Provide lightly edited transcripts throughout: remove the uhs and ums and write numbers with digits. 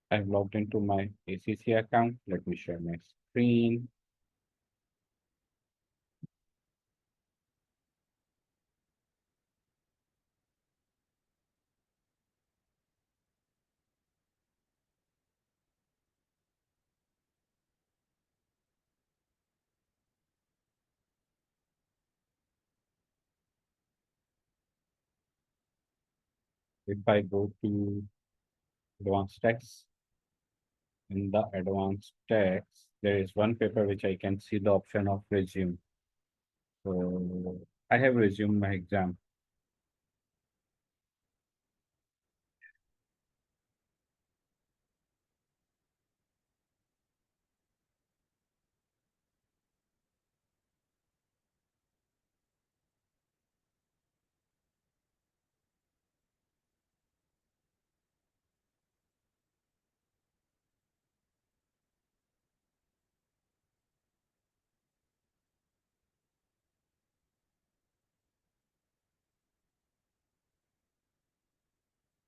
I've logged into my ACCA account. Let me share my screen. If I go to advanced text, in the advanced text, there is one paper which I can see the option of resume. So I have resumed my exam.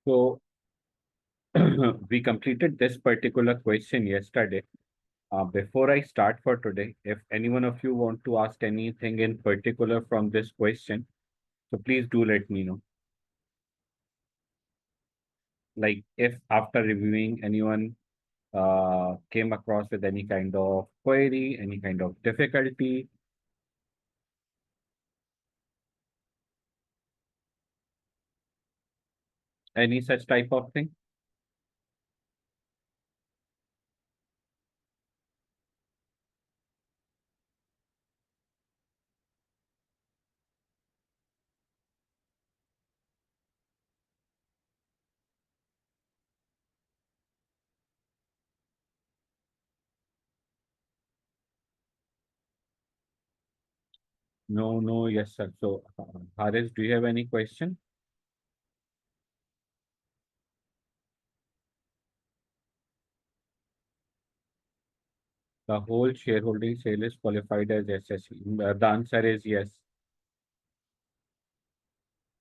So we completed this particular question yesterday. Before I start for today, if any one of you want to ask anything in particular from this question, so please do let me know. Like if after reviewing anyone came across with any kind of query, any kind of difficulty, any such type of thing. No, no, yes, sir. So, Haris, do you have any question? The whole shareholding sale is qualified as SSE. The answer is yes.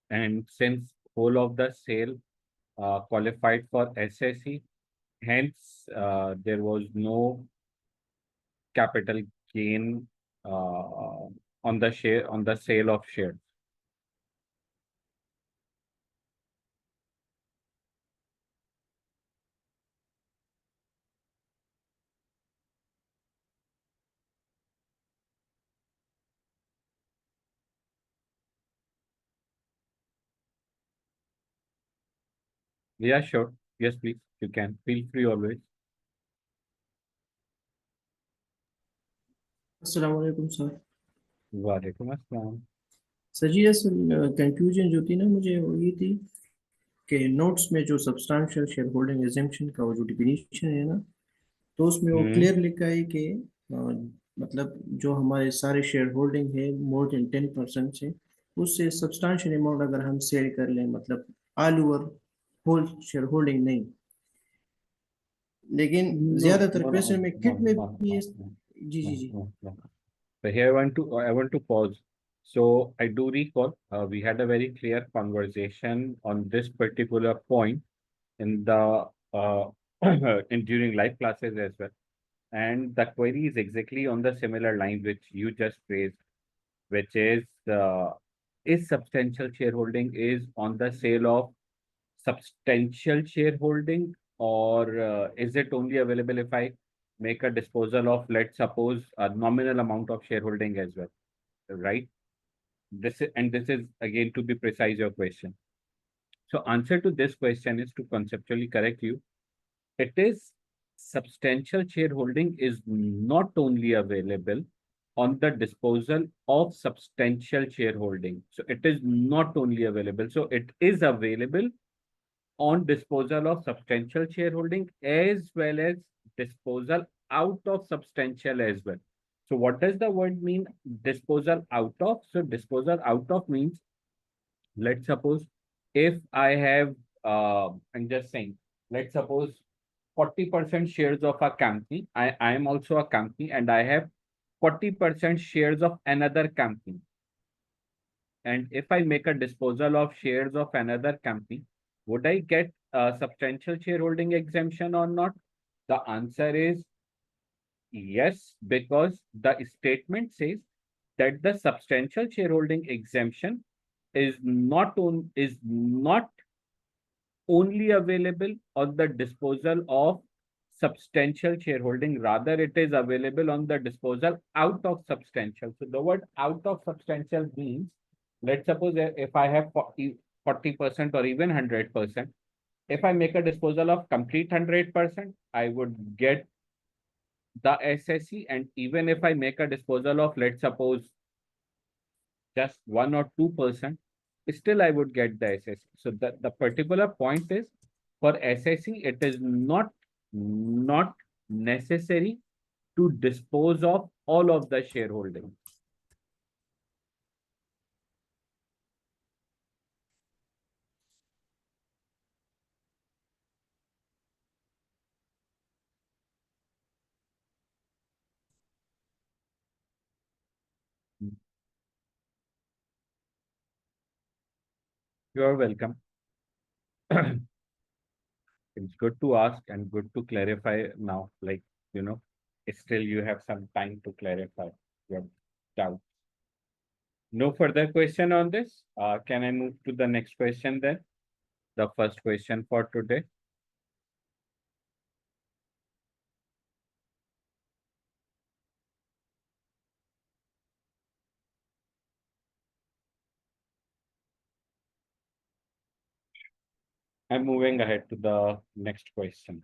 And since whole of the sale qualified for SSE, hence there was no capital gain on the sale of shares. Yeah, sure. Yes, please. You can. Feel free always. अस्सलाम वालेकुम sir. वालेकुम अस्सलाम। Sir जी, असल confusion जो थी ना मुझे वो ये थी कि नोट्स में जो सब्सटेंशियल शेयर होल्डिंग एग्जेम्पशन का वो जो डिफिनीशन है ना, तो उसमें वो हम्म। क्लियर लिखा है कि मतलब जो हमारे सारे शेयर होल्डिंग है मोर देन 10% से, उससे सब्सटेंशियल अमाउंट अगर हम सेल कर लें, मतलब all over whole share holding नहीं, लेकिन No, ज्यादातर no, पैसे no, में किट no, में no, भी no, no, जी जी no, जी। no, no. So here I want to pause. So I do recall we had a very clear conversation on this particular point in the in during live classes as well. And the query is exactly on the similar line which you just raised, which is substantial shareholding is on the sale of substantial shareholding, or is it only available if I make a disposal of, let's suppose, a nominal amount of shareholding as well, right? This is again to be precise your question. So answer to this question is to conceptually correct you. It is substantial shareholding is not only available on the disposal of substantial shareholding. So it is not only available. So it is available on disposal of substantial shareholding as well as disposal out of substantial as well. So what does the word mean? Disposal out of. So disposal out of means, let's suppose if I have, I'm just saying, let's suppose 40% shares of a company. I am also a company and I have 40% shares of another company. And if I make a disposal of shares of another company, would I get substantial shareholding exemption or not? The answer is yes, because the statement says that the substantial shareholding exemption is not only available on the disposal of substantial shareholding, rather it is available on the disposal out of substantial. So the word out of substantial means, let's suppose if I have 40% or even 100%, if I make a disposal of complete 100%, I would get the SSE. And even if I make a disposal of, let's suppose, just 1 or 2%, still I would get the SSE. So the particular point is, for SSE, it is not necessary to dispose of all of the shareholding. You are welcome. It's good to ask and good to clarify now. Like, you know, still you have some time to clarify your doubt. No further question on this. Can I move to the next question then? The first question for today. I'm moving ahead to the next question.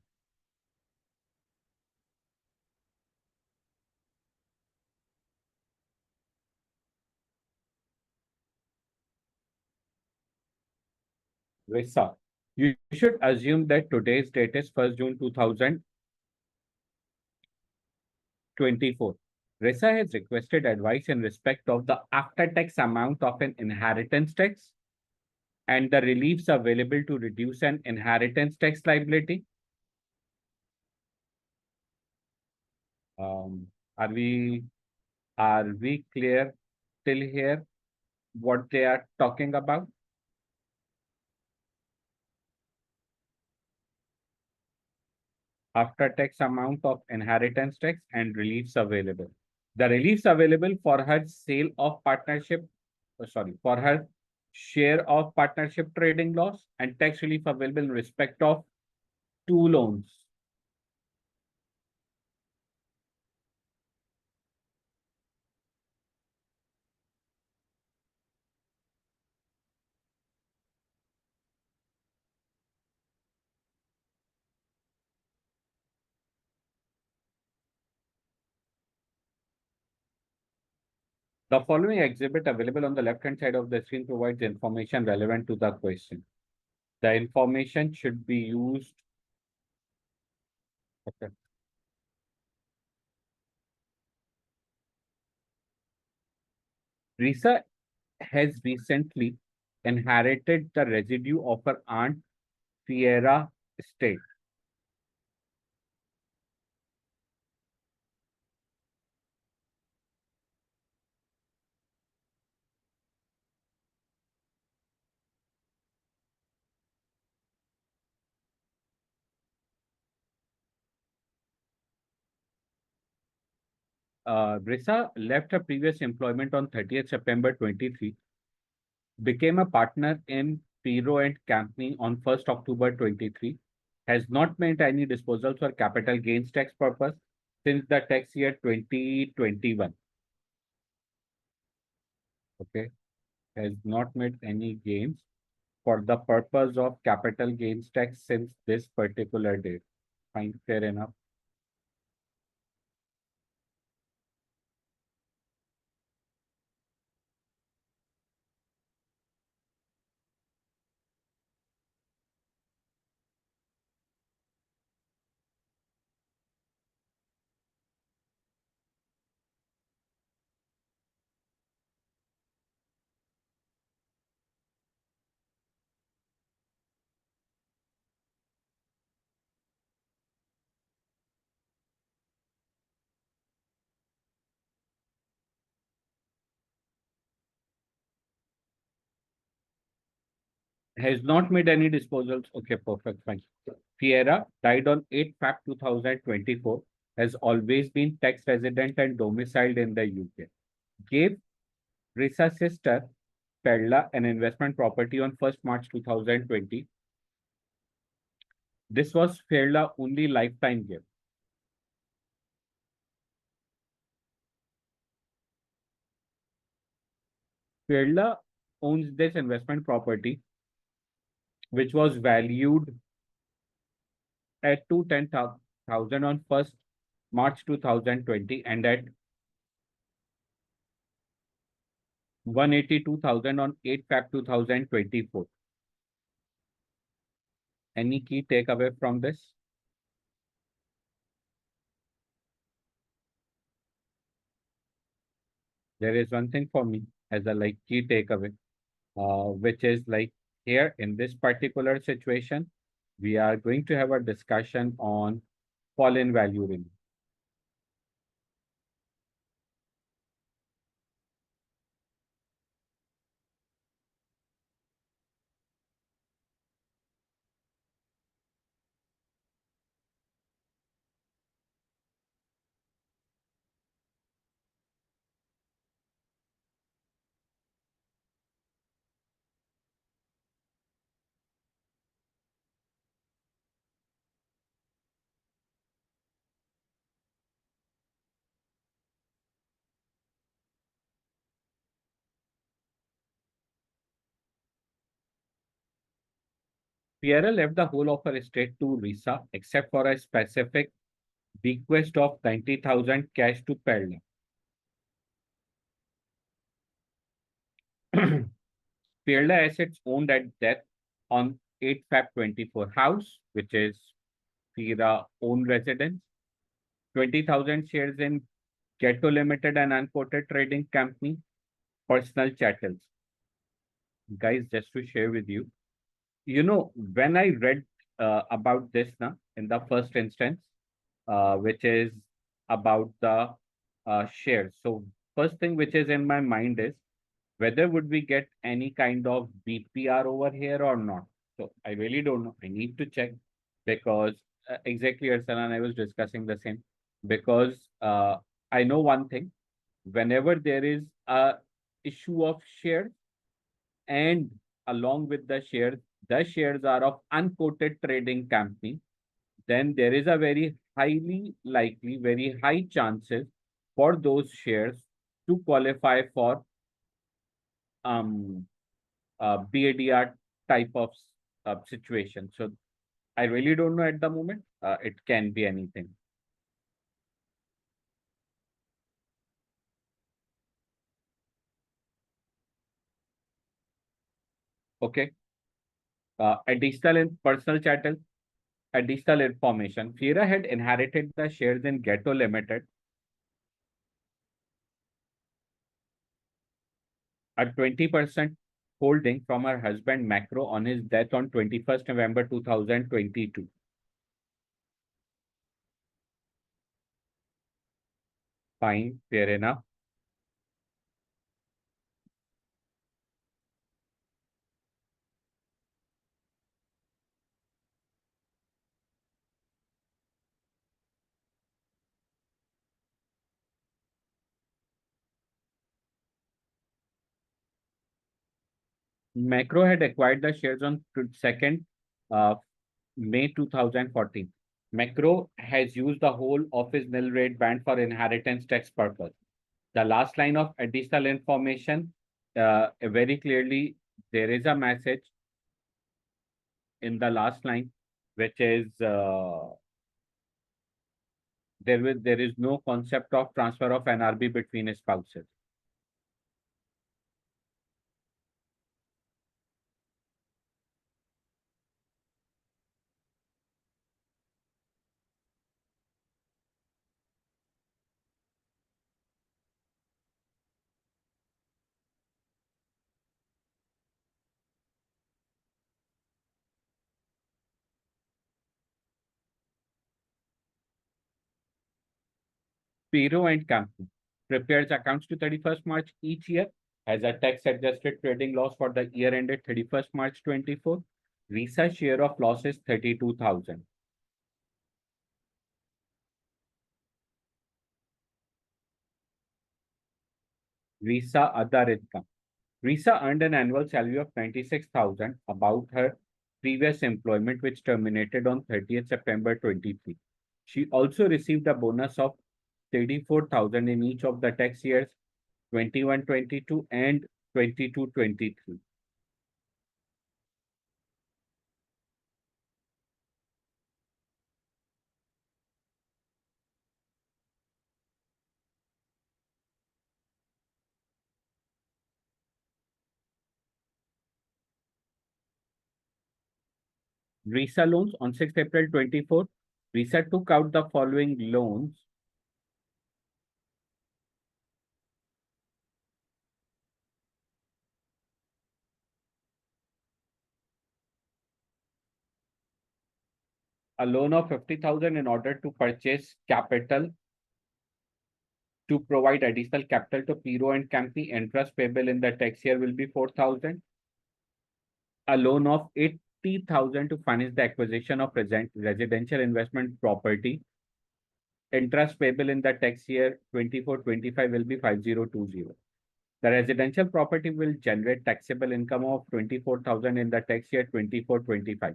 Risa, you should assume that today's date is 1st June 2024. Risa has requested advice in respect of the after-tax amount of an inheritance tax and the reliefs available to reduce an inheritance tax liability. Um, are we are we clear till here what they are talking about? After-tax amount of inheritance tax and reliefs available. The reliefs available for her sale of partnership, for her share of partnership trading loss, and tax relief available in respect of two loans. The following exhibit available on the left-hand side of the screen provides information relevant to the question. The information should be used. Okay. Risa has recently inherited the residue of her aunt Fiera estate. Risa left her previous employment on 30th September 23, became a partner in Piro and Company on 1st October 23, has not made any disposals for capital gains tax purpose since the tax year 2021. Okay, has not made any gains for the purpose of capital gains tax since this particular date. Fine, fair enough. Has not made any disposals. Okay, perfect, fine. Fiera died on 8 Feb 2024, has always been tax resident and domiciled in the UK. Gave Raza's sister, Perla, an investment property on 1st March 2020. This was Perla's only lifetime gift. Perla owns this investment property, which was valued at 210,000 on 1st March 2020 and at 182,000 on 8 Feb 2024. Any key takeaway from this? There is one thing for me as a like key takeaway, which is like here in this particular situation, we are going to have a discussion on fall in value range. Pierre left the whole of her estate to Risa except for a specific bequest of 90,000 cash to Perla. Perla assets owned at death on 8 Feb 24 house, which is Fira own residence, 20,000 shares in Ghetto Limited and unquoted trading company, personal chattels. Guys, just to share with you, when I read about this now in the first instance, which is about the shares. So first thing which is in my mind is whether would we get any kind of BPR over here or not. So I really don't know. I need to check because exactly Arsalan, I was discussing the same because I know one thing. Whenever there is a issue of shares and along with the shares are of unquoted trading company, then there is a very highly likely, very high chances for those shares to qualify for BADR type of situation. So I really don't know at the moment. It can be anything. Okay. Additional in personal chattel, additional information. Fira had inherited the shares in Ghetto Limited, a 20% holding from her husband Macro on his death on 21st November 2022. Fine, fair enough. Macro had acquired the shares on 2nd May 2014. Macro has used the whole of his nil rate band for inheritance tax purpose. The last line of additional information, very clearly, there is a message in the last line, which is there is no concept of transfer of NRB between spouses. Payroll and company prepares accounts to 31st March each year has a tax-adjusted trading loss for the year ended 31st March 24. Risa's share of loss is 32,000. Risa other income. Risa earned an annual salary of 96,000 about her previous employment, which terminated on 30th September 23. She also received a bonus of 34,000 in each of the tax years 21-22 and 22-23. Risa loans on 6th April 24. Risa took out the following loans. A loan of 50,000 in order to purchase capital to provide additional capital to Piro and Campi. Interest payable in the tax year will be 4,000. A loan of 80,000 to finance the acquisition of residential investment property. Interest payable in the tax year 24-25 will be 5020. The residential property will generate taxable income of 24,000 in the tax year 24-25.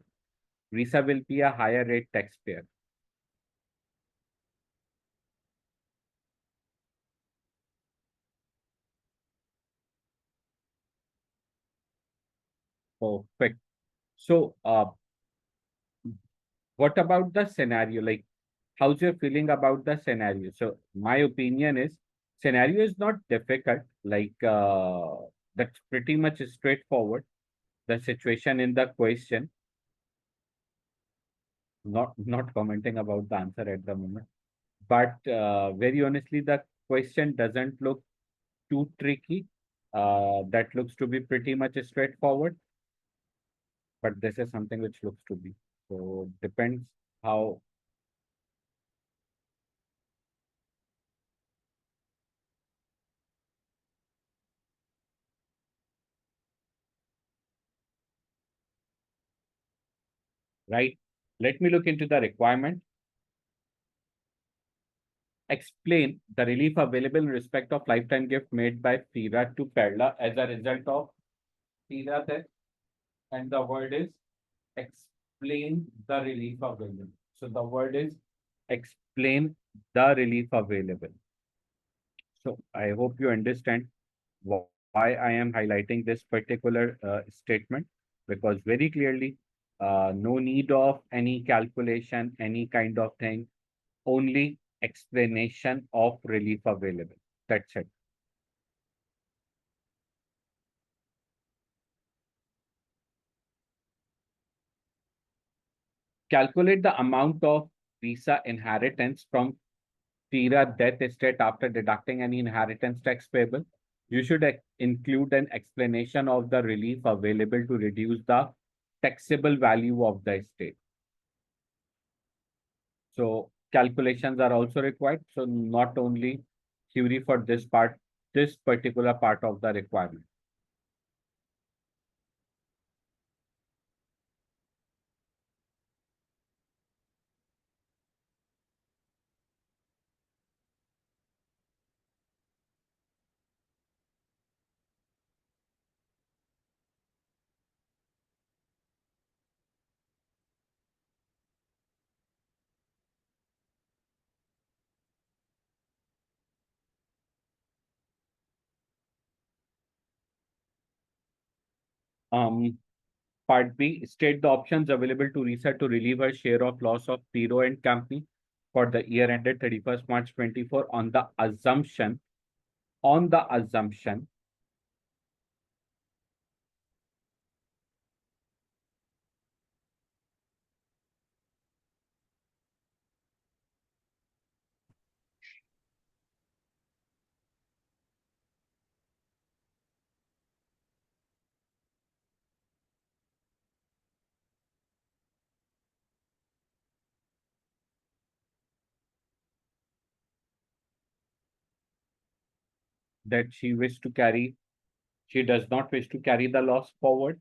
Risa will be a higher rate taxpayer. Perfect. So, what about the scenario? Like, how's your feeling about the scenario? So, my opinion is scenario is not difficult. That's pretty much straightforward. The situation in the question, not commenting about the answer at the moment, but very honestly, the question doesn't look too tricky. That looks to be pretty much straightforward, but this is something which looks to be. So depends how. Right? Let me look into the requirement. Explain the relief available in respect of lifetime gift made by FIRA to Perla as a result of FIRA death. And the word is explain the relief available. So the word is explain the relief available. So I hope you understand why I am highlighting this particular statement, because very clearly, no need of any calculation, any kind of thing, only explanation of relief available. That's it. Calculate the amount of visa inheritance from FIRA death estate after deducting any inheritance tax payable. You should include an explanation of the relief available to reduce the taxable value of the estate. So calculations are also required. So not only theory for this part, this particular part of the requirement. Part B, state the options available to Risa to relieve her share of loss of Piro and Company for the year ended 31st March 24 on the assumption that she wished to carry She does not wish to carry the loss forward.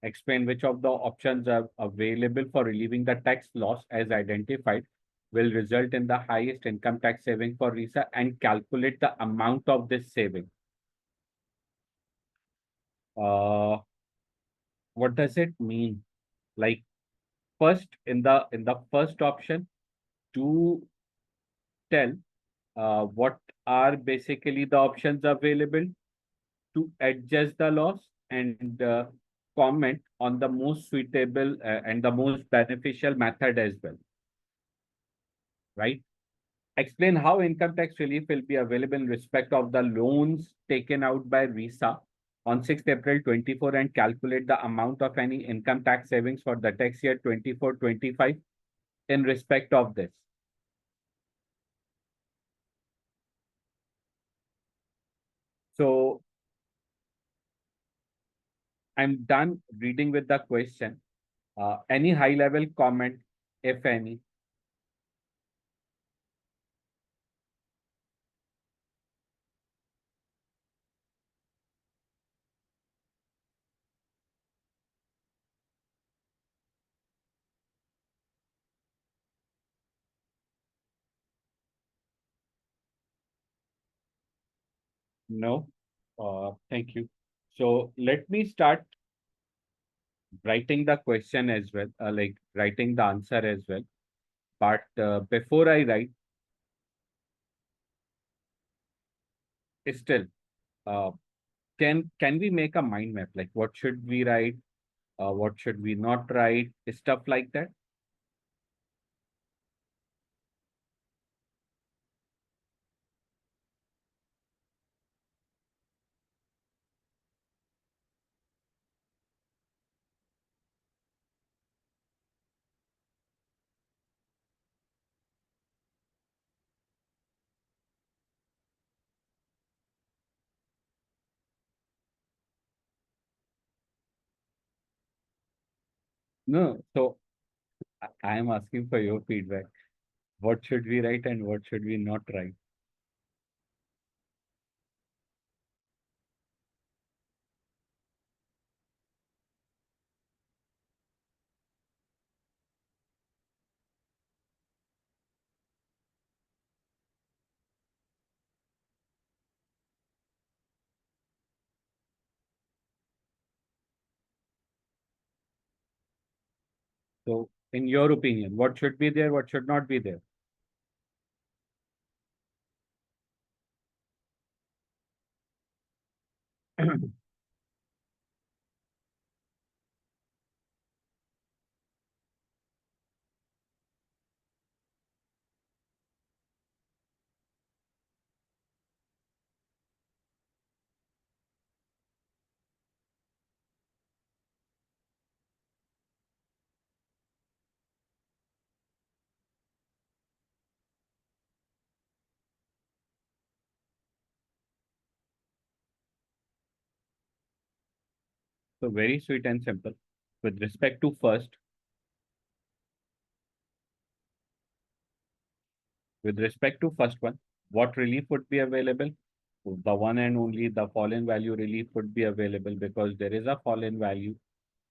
Explain which of the options are available for relieving the tax loss as identified will result in the highest income tax saving for RISA and calculate the amount of this saving. What does it mean? Like first in the first option, to tell what are basically the options available to adjust the loss and comment on the most suitable and the most beneficial method as well, right? Explain how income tax relief will be available in respect of the loans taken out by Visa on 6th April 24 and calculate the amount of any income tax savings for the tax year 24-25 in respect of this. So I'm done reading with the question. Any high level comment, if any? No? Thank you. So let me start writing the question as well, like writing the answer as well. But before I write, still, uh, can we make a mind map? Like what should we write? What should we not write? Stuff like that. No, so I am asking for your feedback. What should we write and what should we not write? So, in your opinion, what should be there, what should not be there? So, very sweet and simple. With respect to first, with respect to first one, what relief would be available? The one and only the fall in value relief would be available because there is a fall in value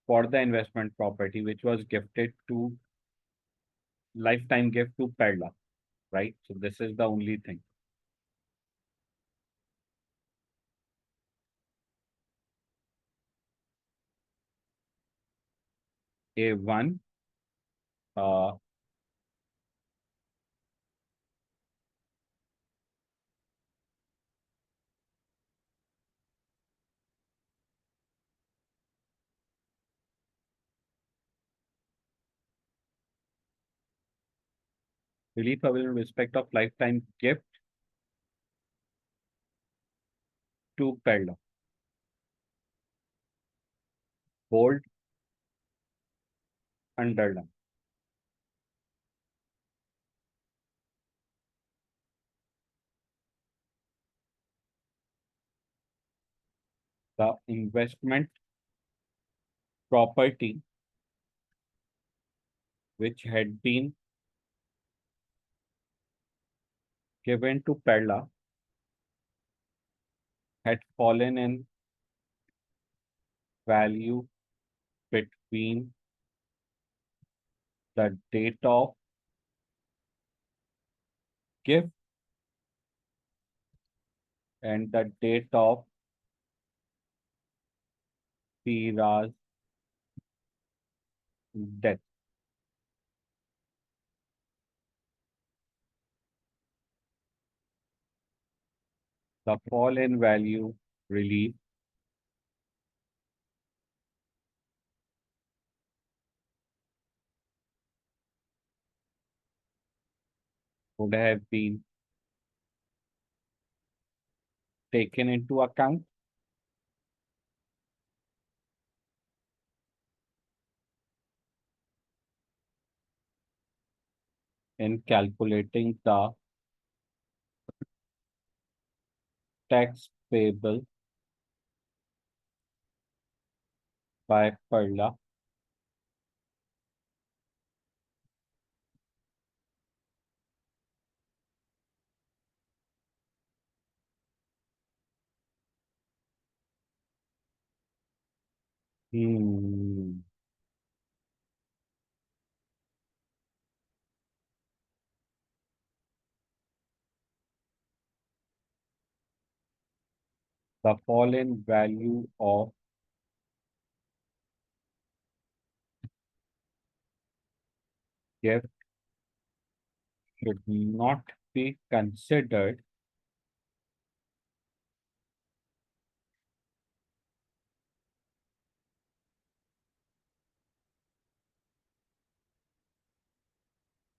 for the investment property which was gifted to lifetime gift to Perla, right? So this is the only thing. A1, uh, relief available in respect of lifetime gift to Perla. Bold, underline. The investment property which had been given to Perla had fallen in value between the date of gift and the date of Fira's death. The fall in value relief would have been taken into account in calculating the tax payable by Perla. Hmm. The fall in value of gift should not be considered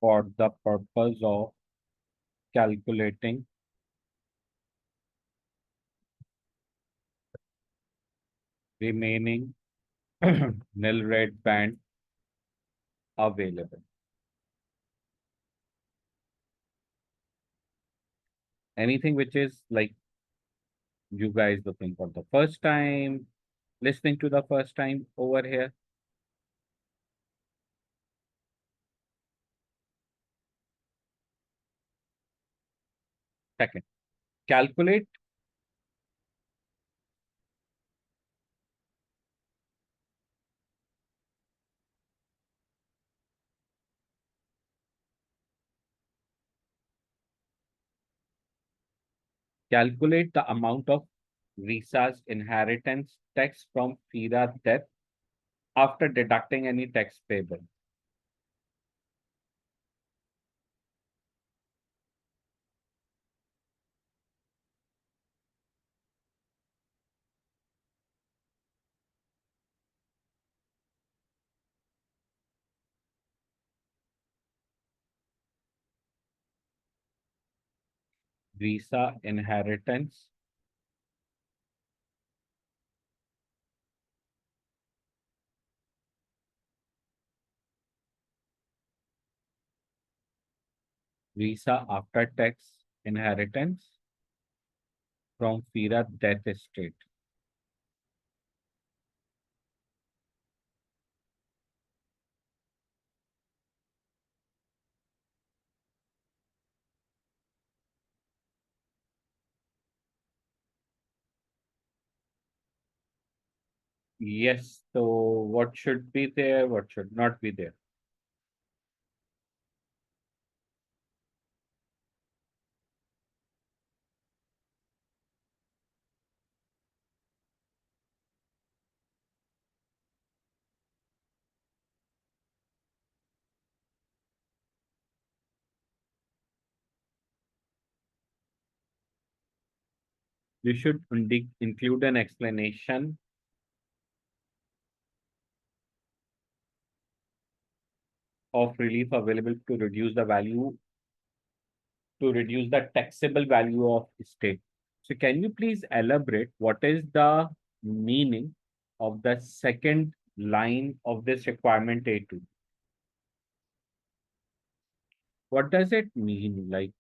for the purpose of calculating remaining nil rate band available. Anything which is like you guys looking for the first time, listening to the first time over here. Second, calculate calculate the amount of Risa's inheritance tax from Fira's death after deducting any tax payable. Risa inheritance Risa after tax inheritance from Fira's death estate. Yes, so what should be there, what should not be there? You should include an explanation of relief available to reduce the taxable value of estate. So can you please elaborate what is the meaning of the second line of this requirement A2? What does it mean? Like,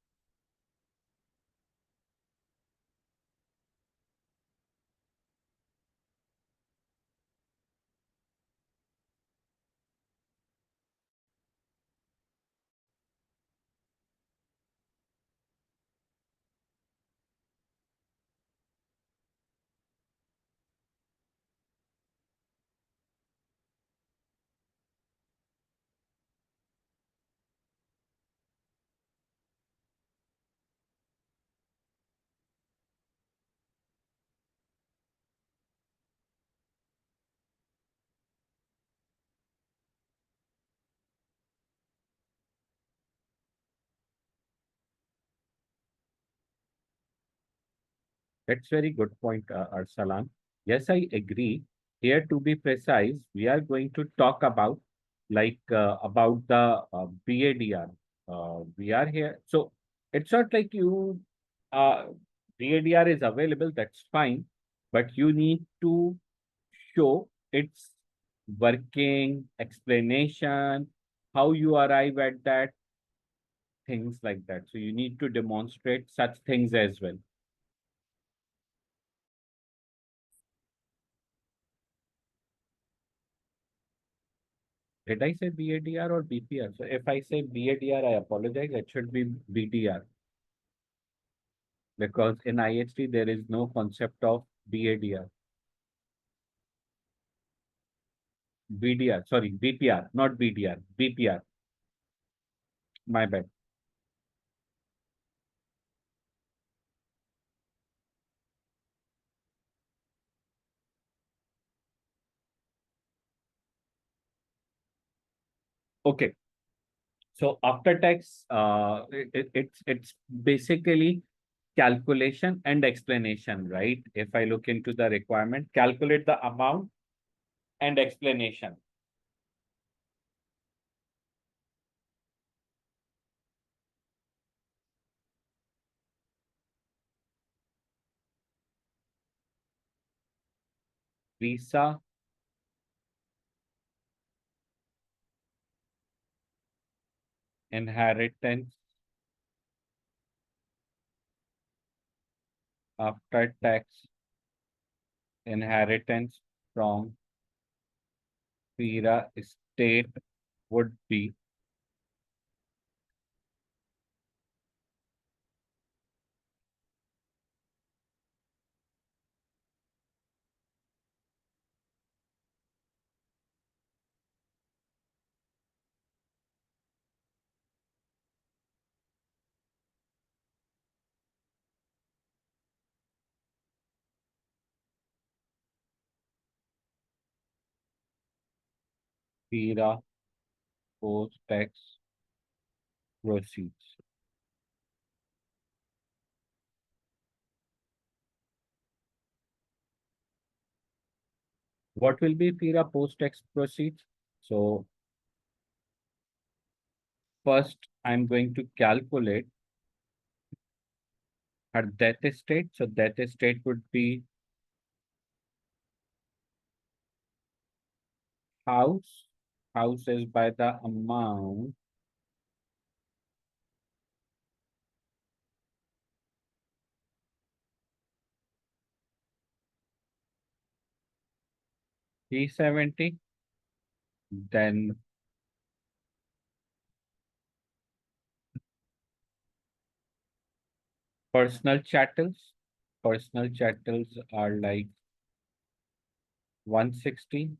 That's very good point, Arsalan. Yes, I agree. Here, to be precise, we are going to talk about about the BADR. We are here, so it's not like you BADR is available. That's fine, but you need to show its working explanation, how you arrive at that, things like that. So you need to demonstrate such things as well. Did I say BADR or BPR? So if I say BADR, I apologize. It should be BDR because in IHT there is no concept of BADR. BDR, sorry, BPR, not BDR, BPR. My bad. Okay. So after tax, it's basically calculation and explanation, right? If I look into the requirement, calculate the amount and explanation. Visa, inheritance, after tax, inheritance from FIRA estate would be FIRA post-tax proceeds. What will be FIRA post-tax proceeds? So first, I'm going to calculate her death estate. So death estate would be house. House is by the amount 370. Then personal chattels. Personal chattels are like 160.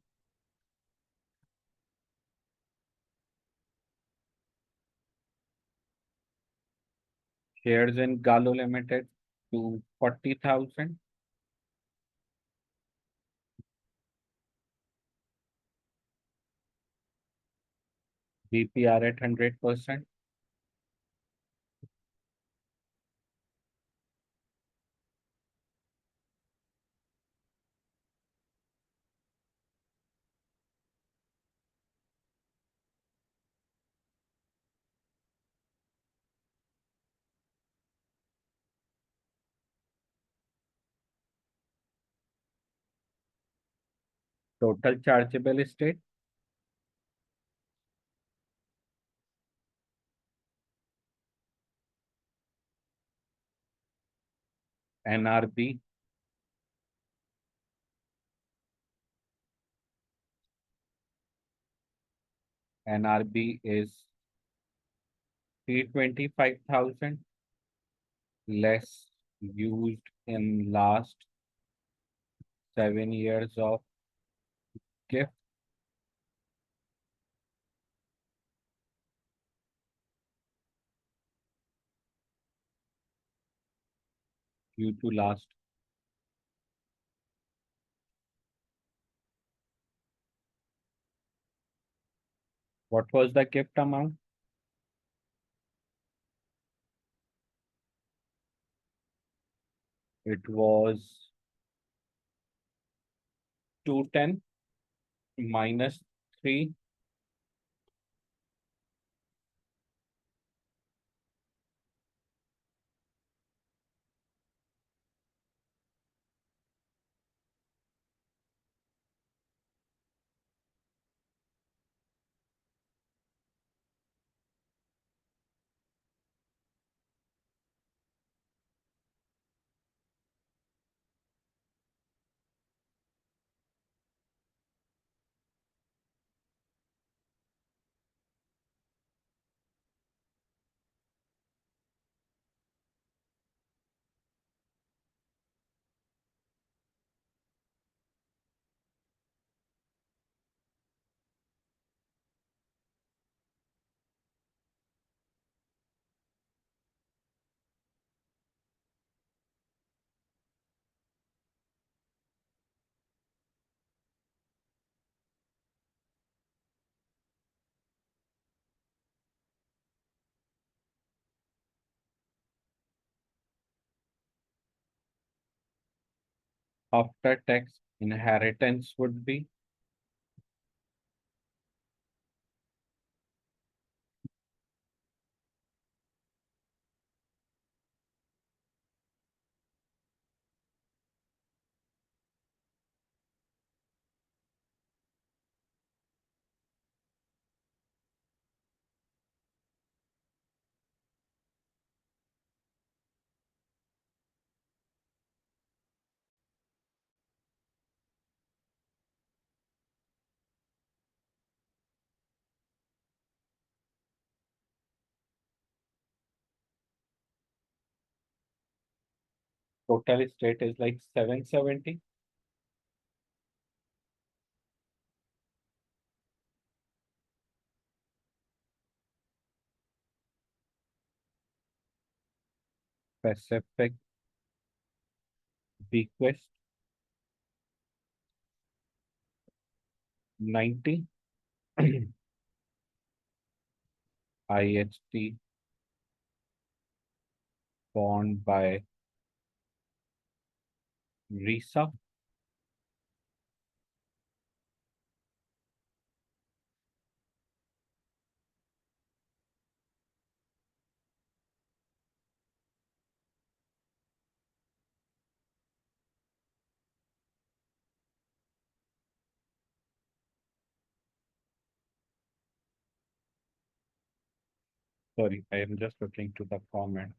Shares in Galo Limited to 40,000. BPR at 100%. Total chargeable estate, NRB, NRB is 325,000 less used in last 7 years of gift due to last. What was the gift amount? It was 210 minus 3. After tax inheritance would be total estate is like 770. Pacific bequest 90. IHT bond by Risa. Sorry, I am just looking to the comment.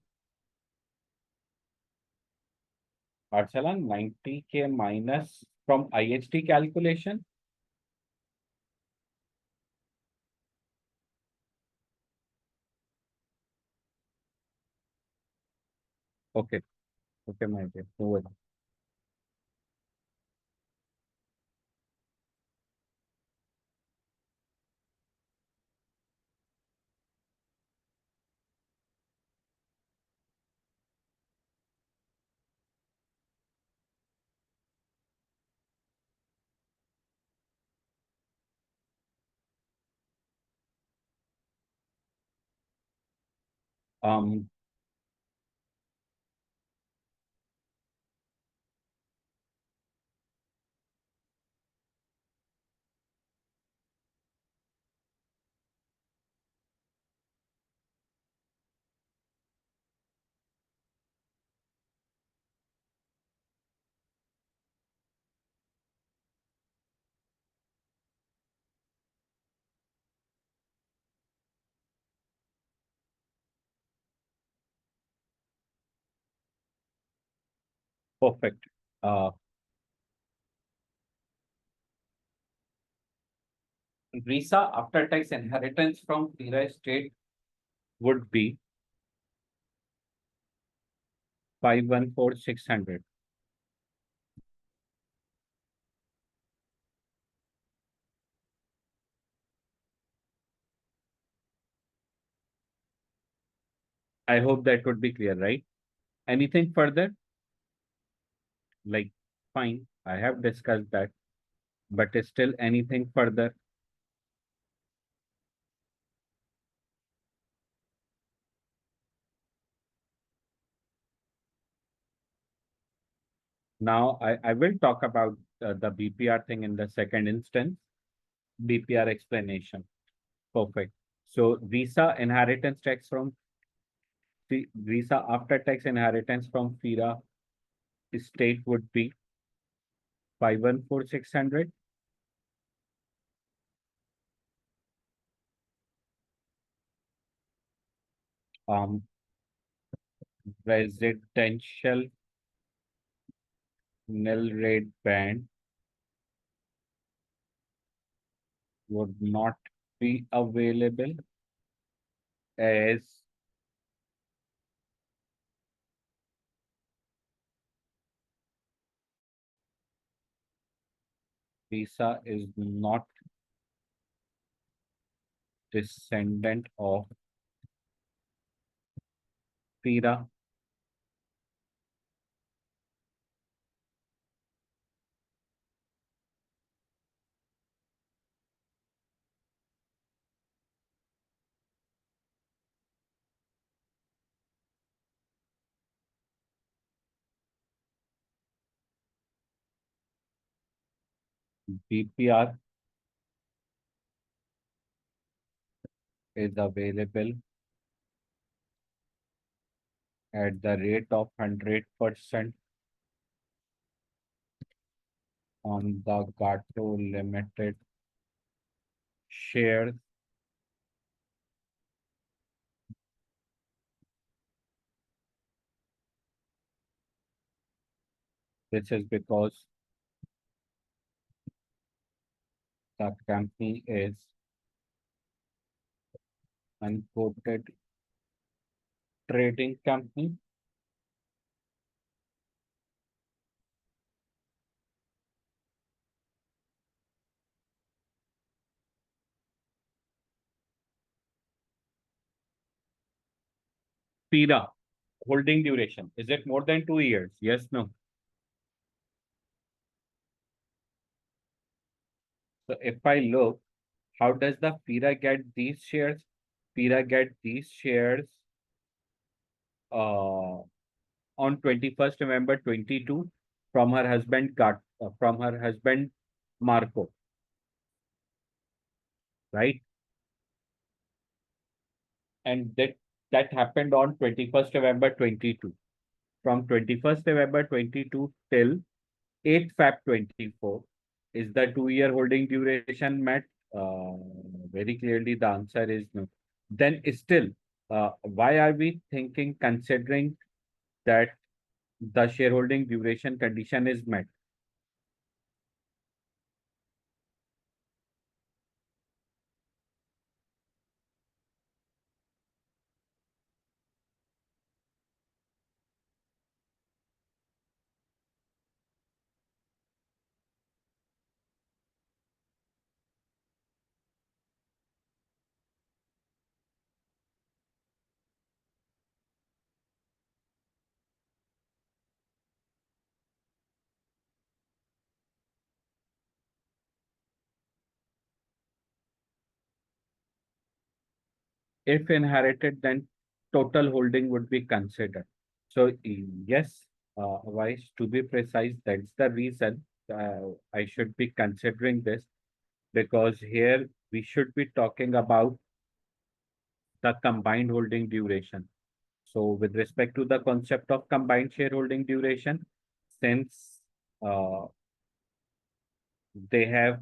Arsalan, 90K minus from IHT calculation. Okay, okay, my dear. No worry. Um, Perfect. Risa after tax inheritance from Tira estate would be 514,600. I hope that would be clear, right? Anything further? Like, fine, I have discussed that, but is still anything further? Now I will talk about the BPR thing in the second instance. BPR explanation. Perfect. So visa inheritance tax from visa after tax inheritance from FIRA estate would be 514,600. Um, residential nil rate band would not be available as visa is not descendant of FIRA. BPR is available at the rate of 100% on the Gato Limited shares. This is because the company is unquoted trading company. FIRA holding duration. Is it more than 2 years? Yes, no. So if I look, how does the FIRA get these shares? FIRA get these shares on 21st November 22 from her husband Marco, right? And that happened on 21st November 22. From 21st November 22 till 8th Feb 24 is the 2 year holding duration met? Very clearly the answer is no. Then still, why are we considering that the shareholding duration condition is met? If inherited, then total holding would be considered. So yes, Vice, to be precise, that's the reason I should be considering this, because here we should be talking about the combined holding duration. So with respect to the concept of combined shareholding duration, since uh, they have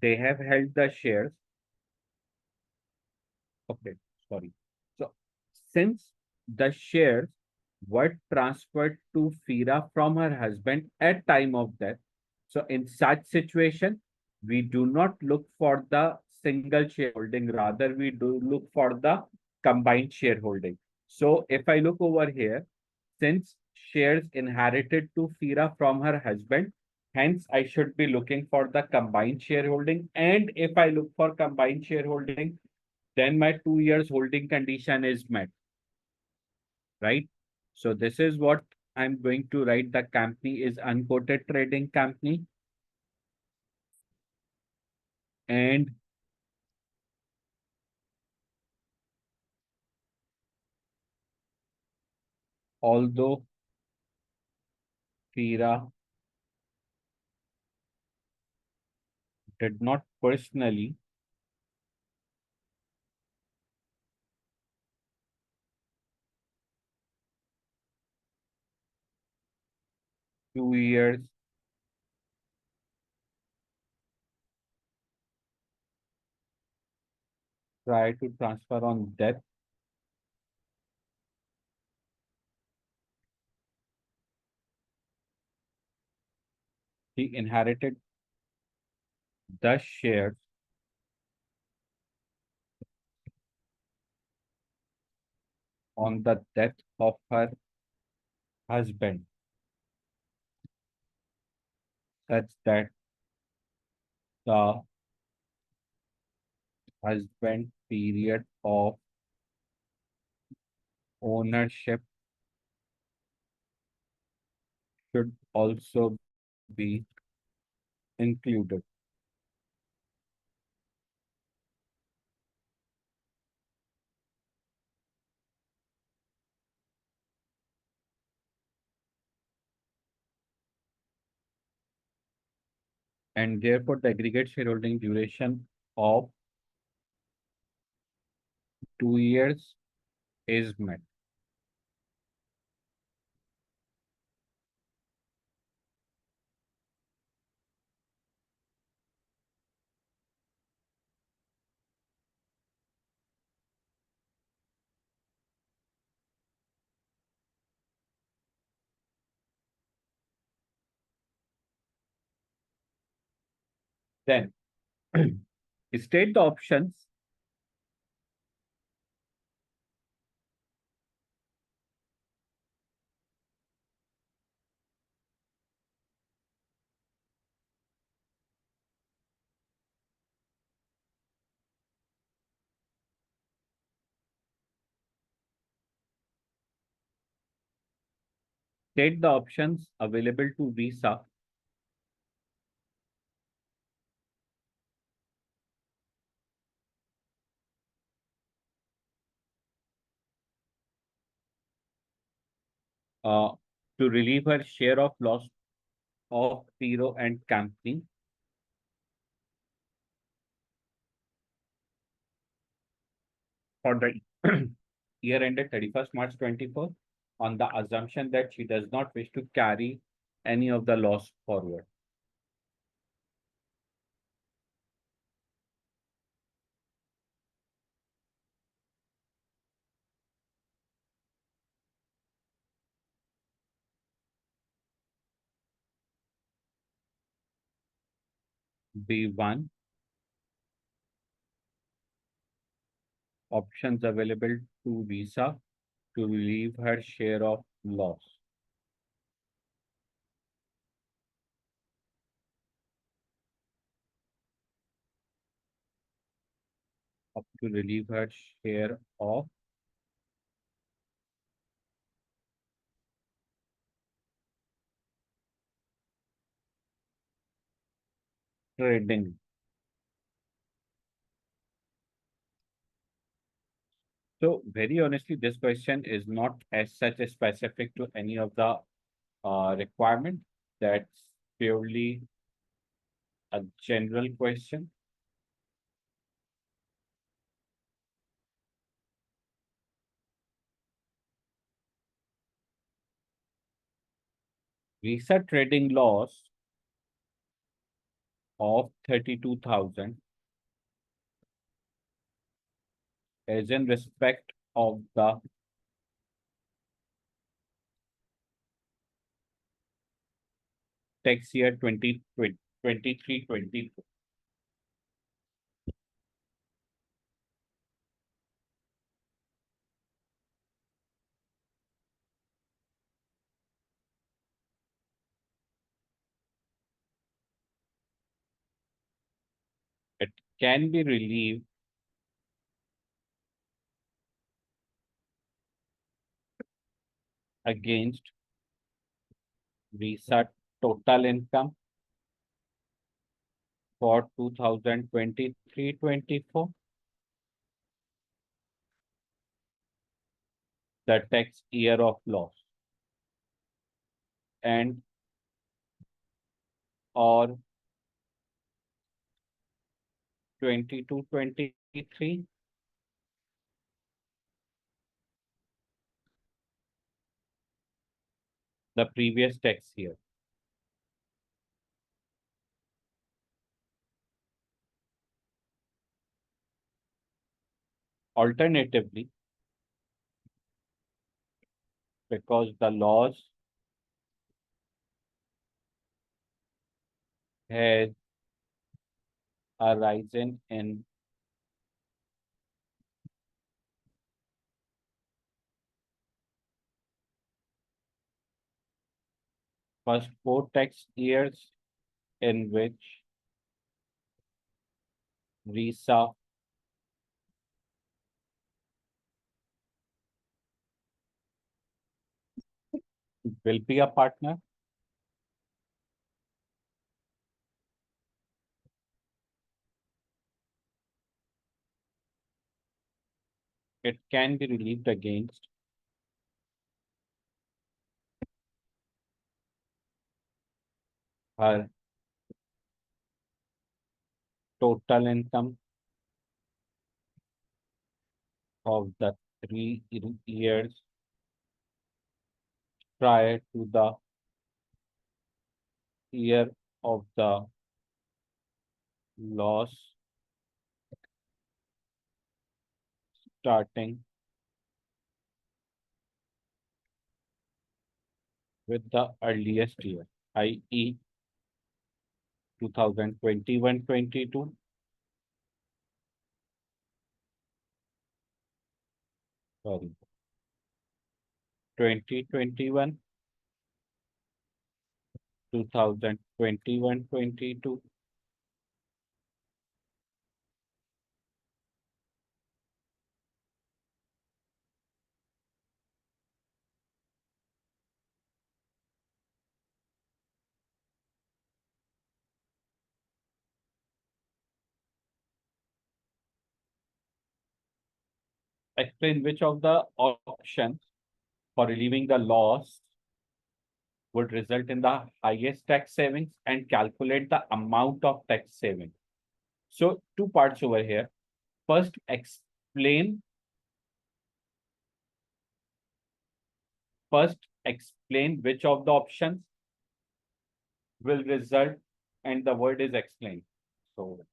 held the shares. Okay, sorry. So since the shares were transferred to Fira from her husband at time of death, so in such situation, we do not look for the single shareholding, rather we do look for the combined shareholding. So if I look over here, since shares inherited to Fira from her husband, hence I should be looking for the combined shareholding. And if I look for combined shareholding, then my 2 years holding condition is met, right? So this is what I'm going to write. The company is unquoted trading company. And although Fira did not personally two years prior to transfer on death. He inherited the shares on the death of her husband, such that the husband period of ownership should also be included. And therefore, the aggregate shareholding duration of 2 years is met. Then state the options state the options available to Visa uh, to relieve her share of loss of Piro and Company for the year ended 31st March 24 on the assumption that she does not wish to carry any of the loss forward. B1, options available to Visa to relieve her share of loss. Up to relieve her share of trading. So very honestly, this question is not as such a specific to any of the requirement. That's purely a general question. Visa trading loss of 32,000 is in respect of the tax year 2023-24. It can be relieved against Visa total income for 2023-24, the tax year of loss, and or 22-23? The previous text here. Alternatively, because the laws has arisen in first 4 tax years in which Risa will be a partner. It can be relieved against her total income of the 3 years prior to the year of the loss, starting with the earliest year, i.e. 2021-22, sorry, 2021, 2021-22, explain which of the options for relieving the loss would result in the highest tax savings and calculate the amount of tax saving. So 2 parts over here. First, explain which of the options will result, and the word is explain. So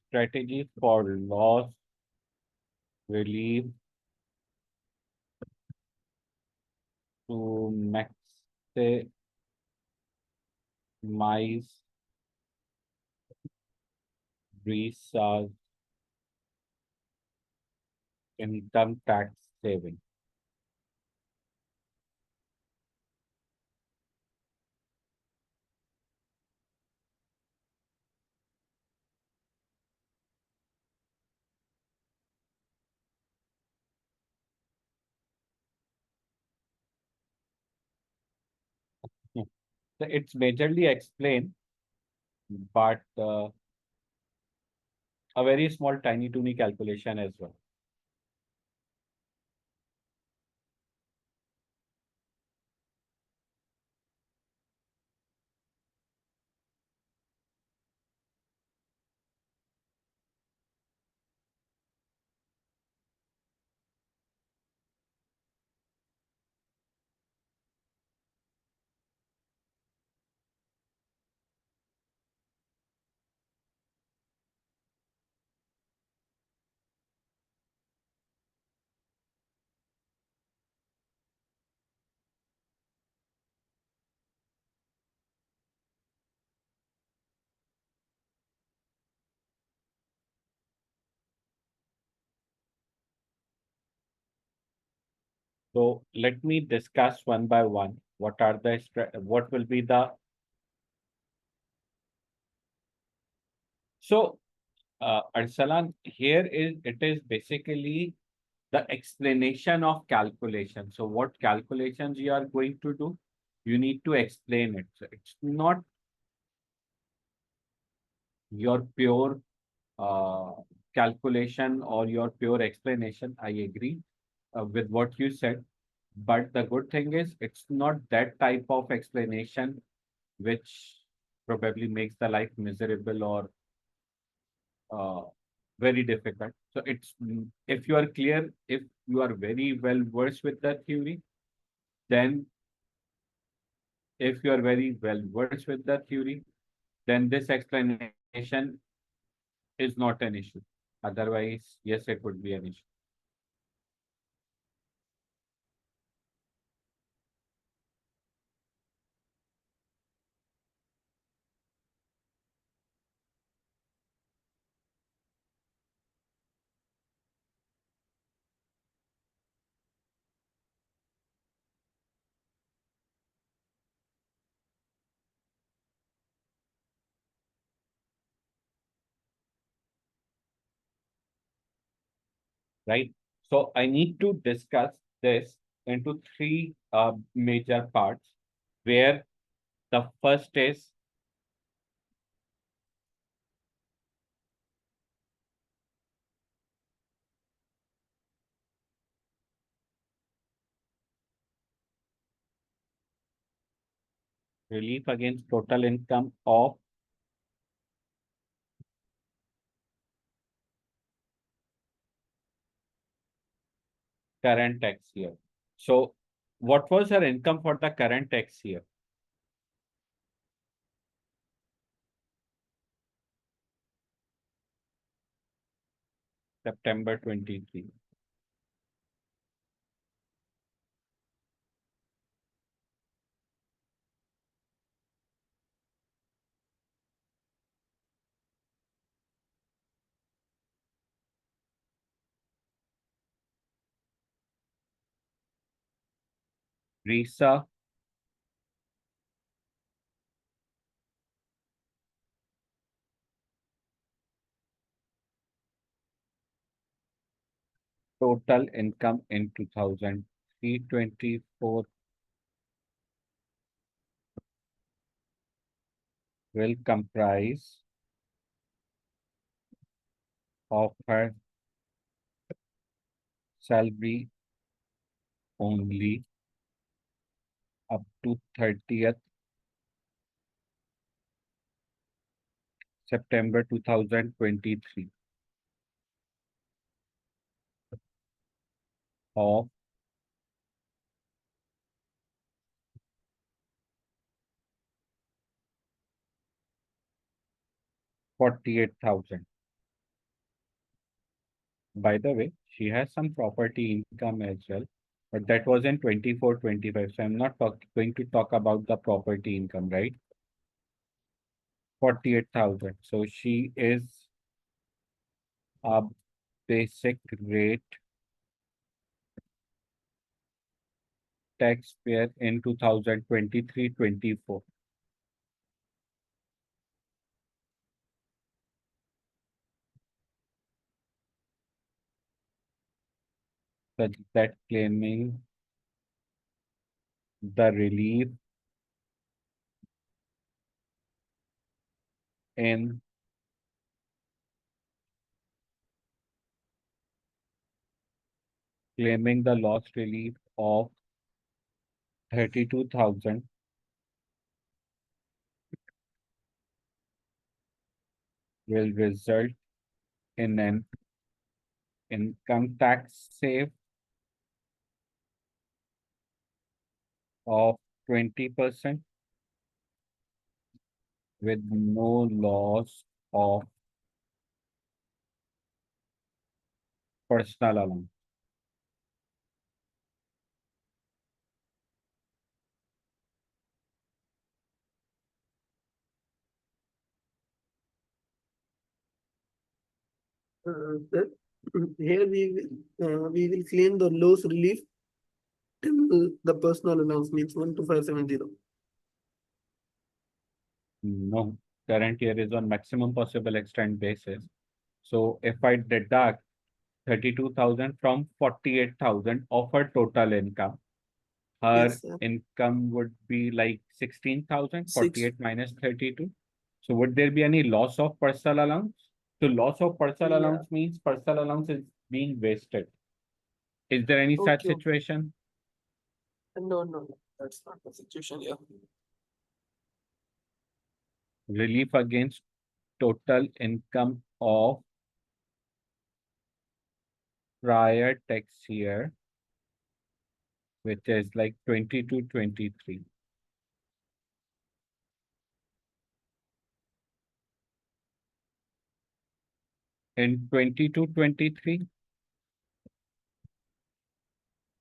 strategy for loss relief to maximize resource income tax saving. Hmm. So it's majorly explained, but a very small tiny toony calculation as well. So let me discuss one by one. What will be the So, Arsalan, here it is basically the explanation of calculation. So what calculations you are going to do, you need to explain it. So it's not your pure uh, calculation or your pure explanation. I agree with what you said. But the good thing is, it's not that type of explanation which probably makes the life miserable or uh, very difficult. So if you are clear, if you are very well versed with the theory, then if you are very well versed with the theory, then this explanation is not an issue. Otherwise, yes, it would be an issue. Right? So I need to discuss this into three major parts, where the first is relief against total income of current tax year. So what was her income for the current tax year? September 23. Risa, total income in 2024 will comprise of her salary only up to 30th September 2023 of 48,000. By the way, she has some property income as well, but that was in 24-25. So I'm not going to talk about the property income, right? 48,000. So she is a basic rate taxpayer in 2023-24. Such that claiming the relief in claiming the loss relief of 32,000 will result in an income tax save of 20% with no loss of personal allowance. That here we will claim the loss relief till the personal allowance means 12570. No, current year is on maximum possible extent basis. So if I deduct 32,000 from 48,000 of her total income, her Yes, sir. income would be like 16,000, Six. 48 minus 32. So would there be any loss of personal allowance? So loss of personal Yeah. allowance means personal allowance is being wasted. Is there any such Okay. Okay. situation? No, no, no. That's not the situation here. Relief against total income of prior tax year, which is like 22, 23. In 22, 23,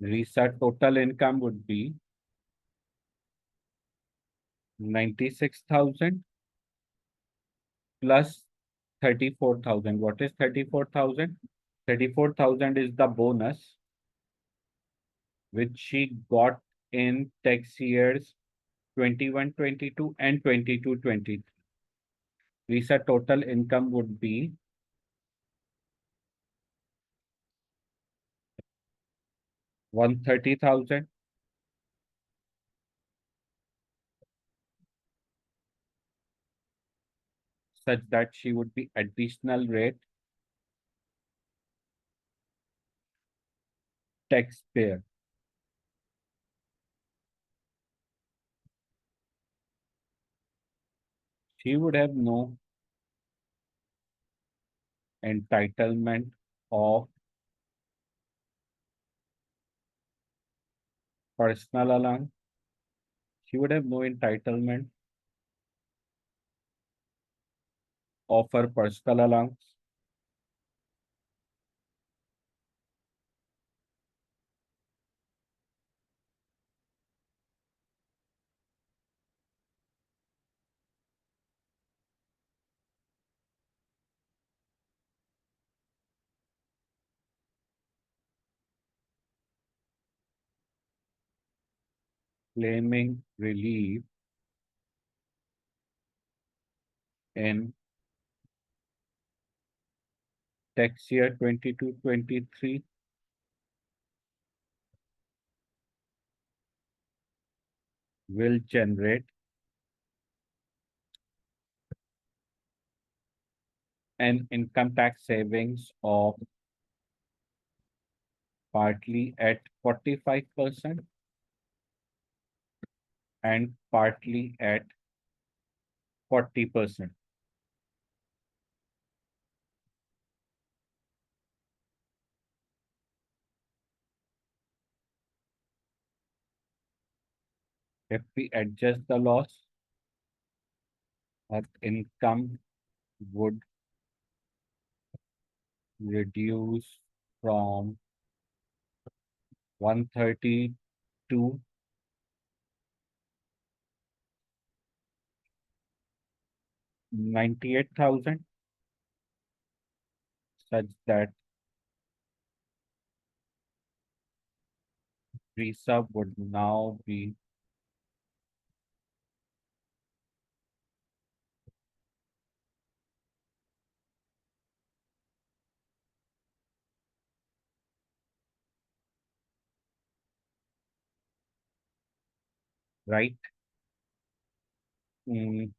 Risa total income would be 96,000 plus 34,000. What is 34,000? 34,000 is the bonus which she got in tax years 21, 22 and 22, 23. Risa total income would be 130,000 such that she would be additional rate taxpayer. She would have no entitlement of personal allowance. She would have no entitlement of her personal allowance. Claiming relief in tax year 22, 23 will generate an income tax savings of partly at 45% and partly at 40%. If we adjust the loss, our income would reduce from 130 to 98,000, such that Risa would now be right. Mm,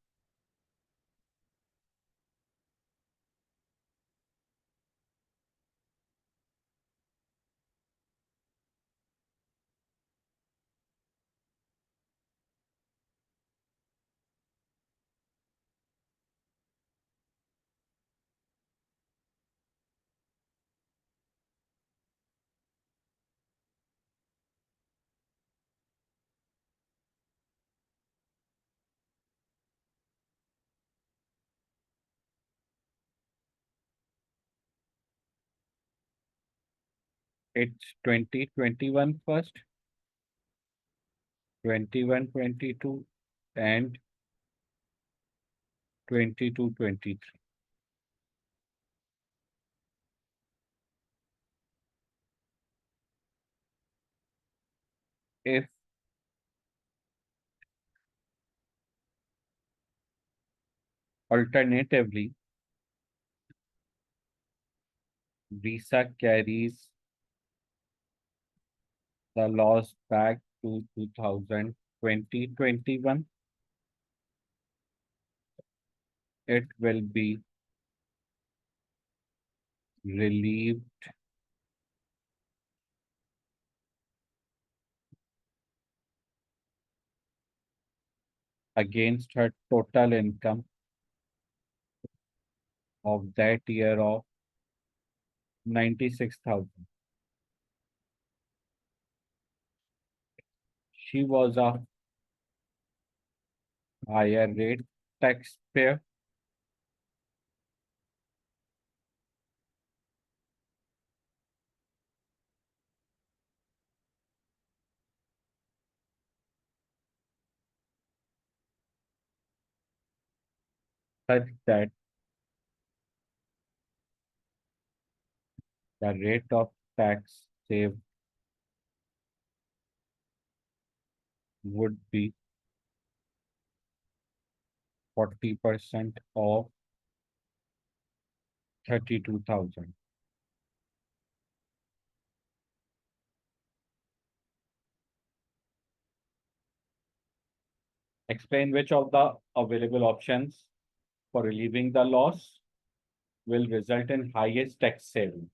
it's 2021 first, 21, 22, and 22, 23. If Alternatively, Visa carries the loss back to 2020-21. It will be relieved against her total income of that year of 96,000. She was a higher rate taxpayer. Such that the rate of tax saved would be 40% of 32,000. Explain which of the available options for relieving the loss will result in highest tax saving.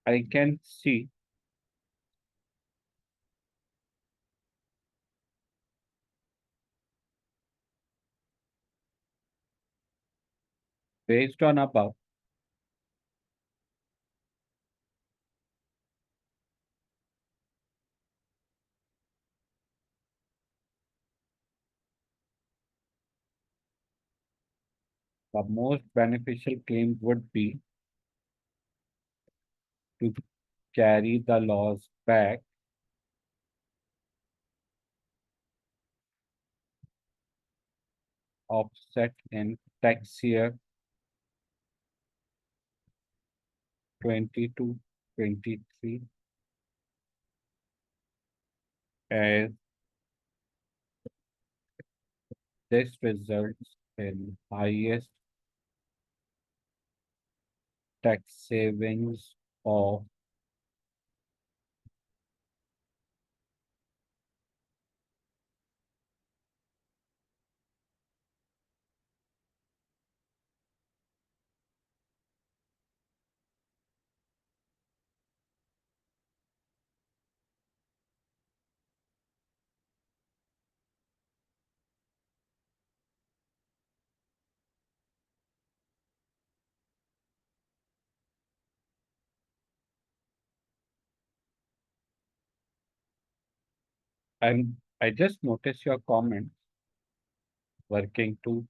I can see based on above, the most beneficial claim would be to carry the loss back offset in tax year 22-23 as this results in highest tax savings of and I just noticed your comment working too.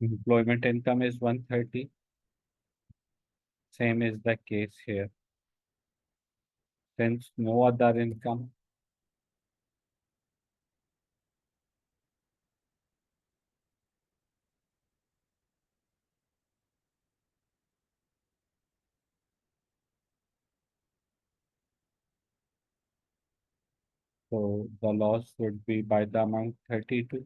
Employment income is 130. Same is the case here. Since no other income, so the loss would be by the amount 32.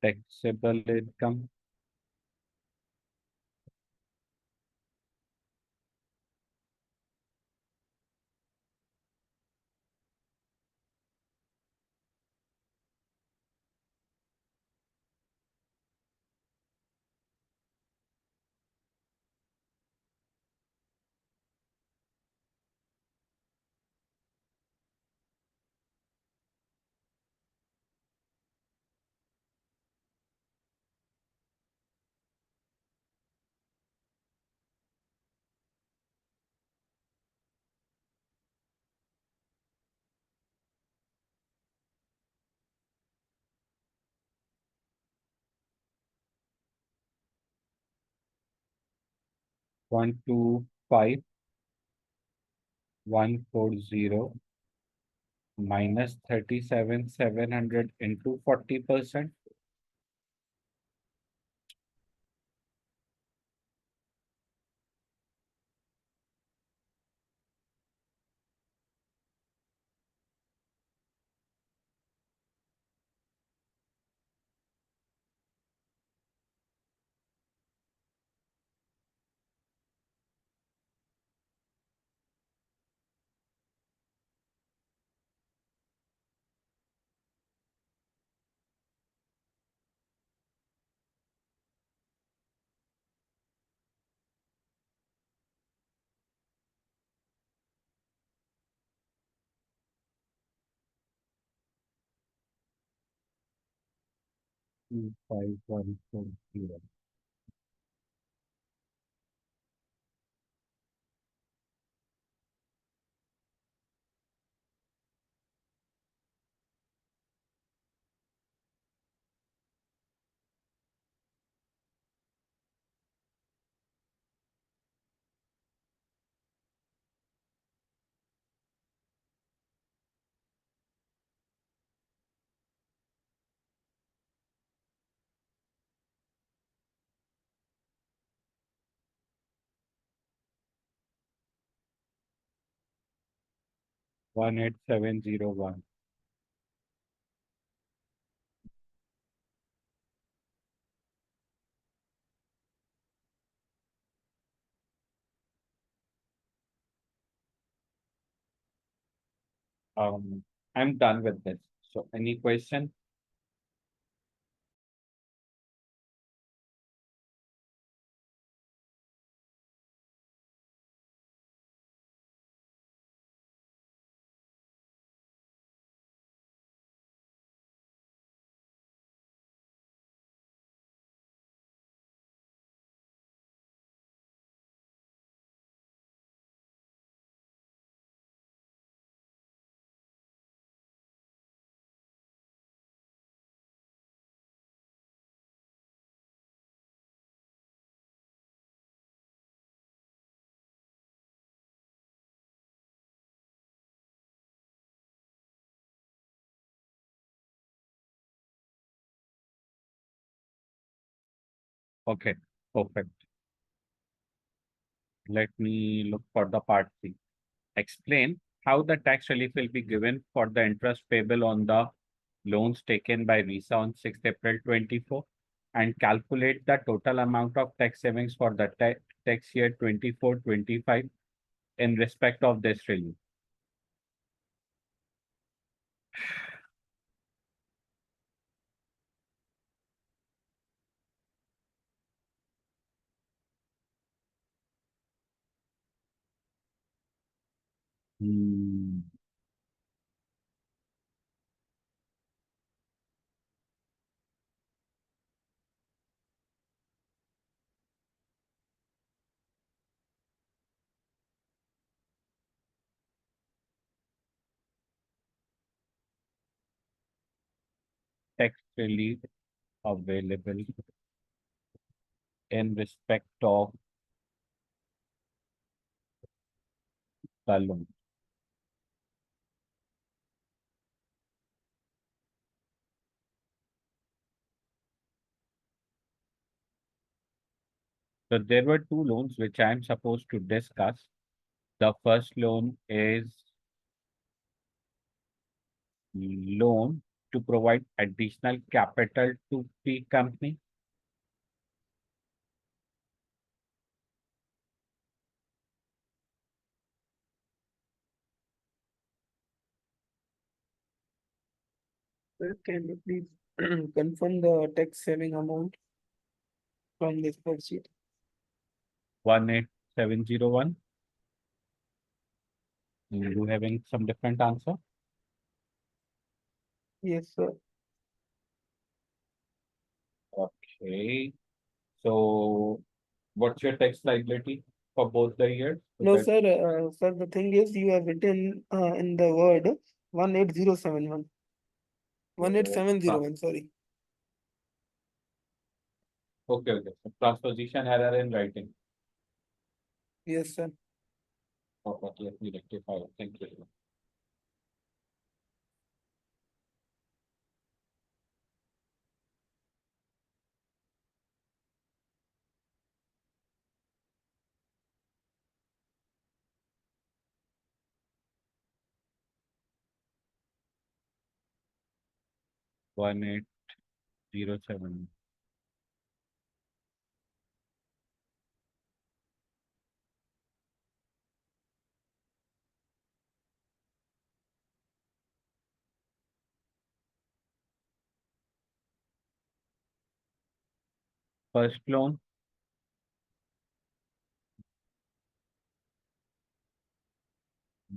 taxable income. One two five 140 minus 37,700 into 40%. Two five one four zero. One 18701. I'm done with this. So any question? Okay, perfect. Let me look for the part C. Explain how the tax relief will be given for the interest payable on the loans taken by Visa on 6th April 24 and calculate the total amount of tax savings for the tax year 24-25 in respect of this relief. Hmm. Tax relief available in respect of the loan. So there were two loans which I am supposed to discuss. The first loan is loan to provide additional capital to the company? Sir, can you please confirm the tax saving amount from this spreadsheet? 18701. You having some different answer? Yes, sir. Okay. So what's your tax liability for both the years? No, sir, sir, the thing is you have written in the word 18071. 18701, sorry. Okay, okay. So transposition error in writing. Yes, sir. Okay, let me rectify it. Thank you. One 1807. First loan.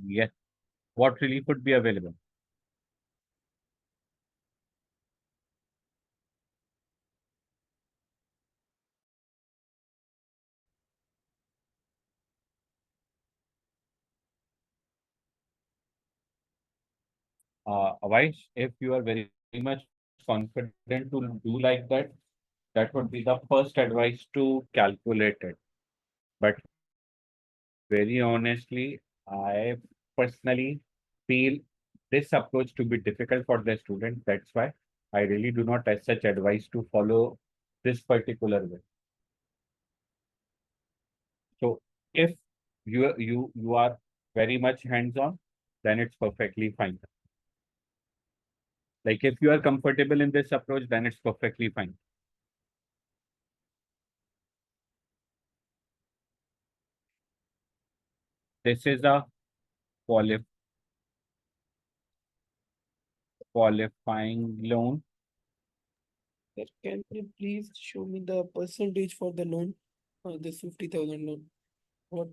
Yes. What relief would be available? Otherwise, if you are very much confident to do like that, that would be the first advice to calculate it. But very honestly, I personally feel this approach to be difficult for the student. That's why I really do not as such advise to follow this particular way. So if you are very much hands-on, then it's perfectly fine. Like if you are comfortable in this approach, then it's perfectly fine. This is a qualifying loan. Sir, can you please show me the percentage for the loan, this 50,000 loan? What?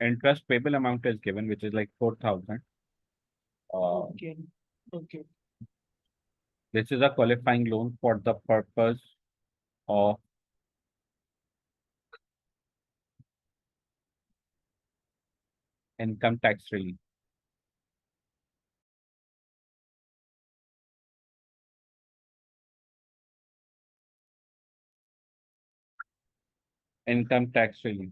Interest payable amount is given, which is like 4,000. Okay, okay. This is a qualifying loan for the purpose of income tax relief. Income tax relief.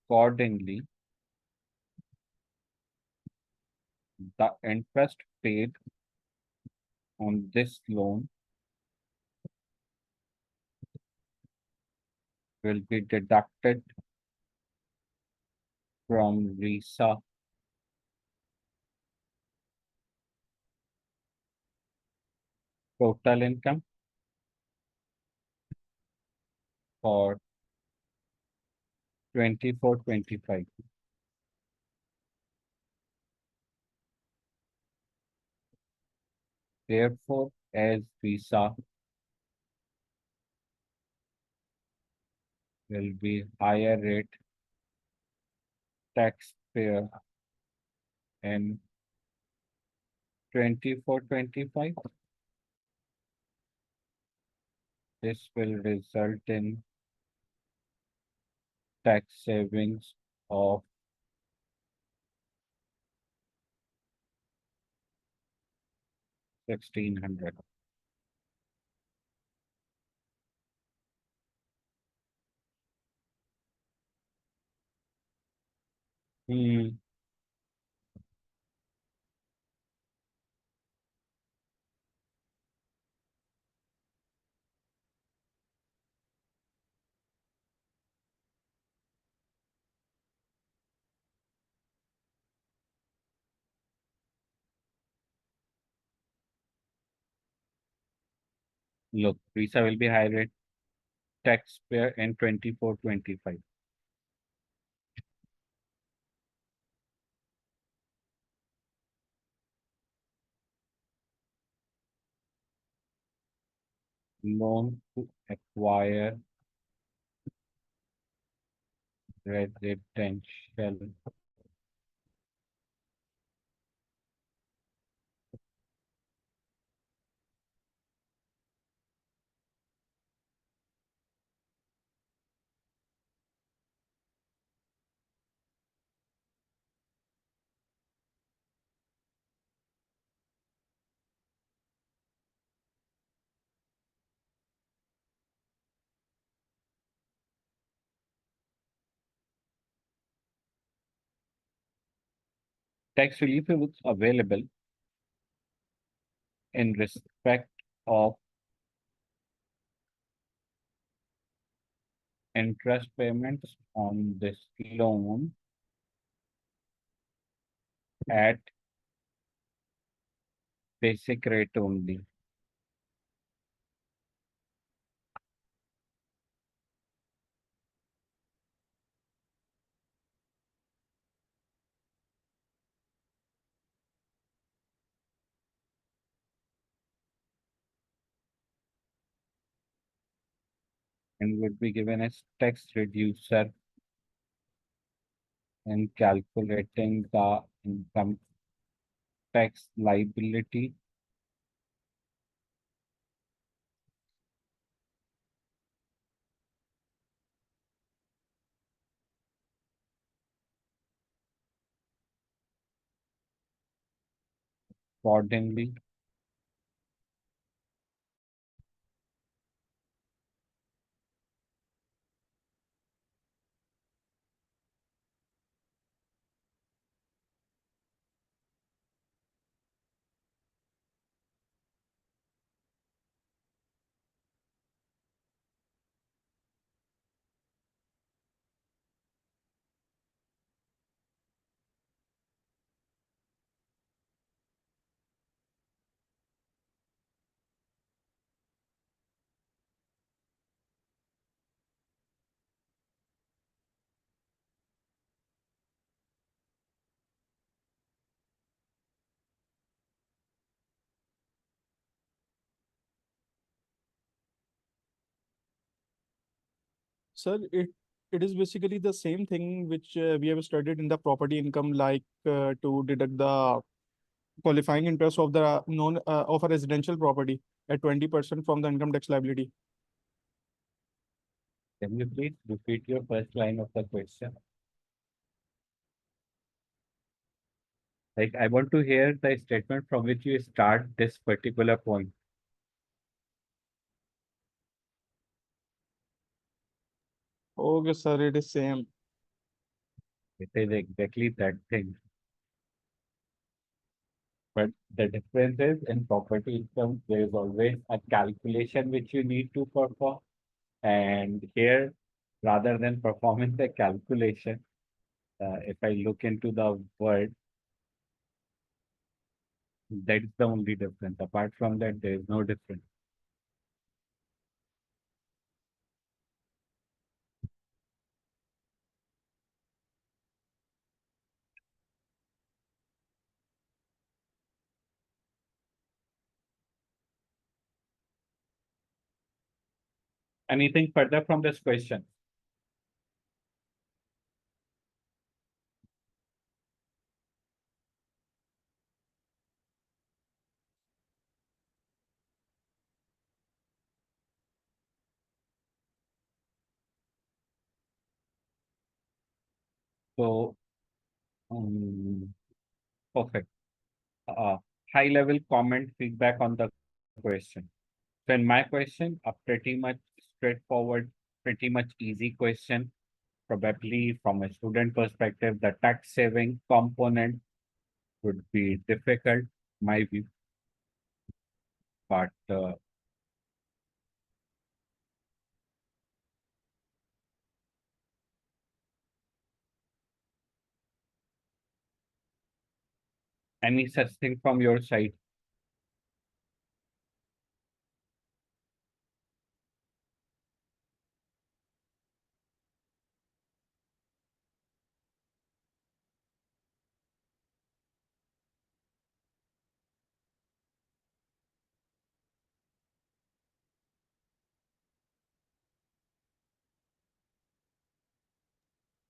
Accordingly, the interest paid on this loan will be deducted from Raza total income for 24-25. Therefore, as Raza will be higher rate taxpayer in 24-25, this will result in tax savings of 1,600. Hmm. Look, visa will be high rate taxpayer in 24-25. Loan to acquire residential tax relief is available in respect of interest payments on this loan at basic rate only. And would be given as tax reducer in calculating the income tax liability accordingly. Sir, it is basically the same thing which we have studied in the property income, like to deduct the qualifying interest of the non of a residential property at 20% from the income tax liability. Can you please repeat your first line of the question? Like, I want to hear the statement from which you start this particular point. Okay, sir, it is same. It is exactly that thing. But the difference is in property income, there is always a calculation which you need to perform. And here, rather than performing the calculation, if I look into the word, that's the only difference. Apart from that, there is no difference. Anything further from this question? So, perfect. Uh, High level comment feedback on the question. So in my question, a pretty much straightforward, pretty much easy question. Probably from a student perspective, the tax saving component would be difficult, my view. But any such thing from your side?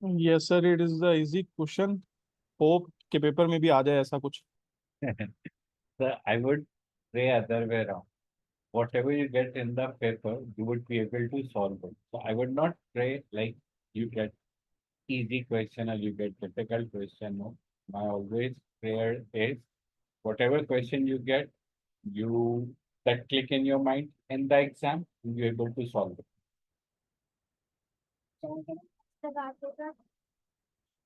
Yes, sir. It is the easy question. Hope के paper में भी आ जाए ऐसा कुछ. So I would say other way around. Whatever you get in the paper, you would be able to solve it. So I would not pray like you get easy question or you get difficult question. No, my always prayer is whatever question you get, you that click in your mind in the exam, you're able to solve it.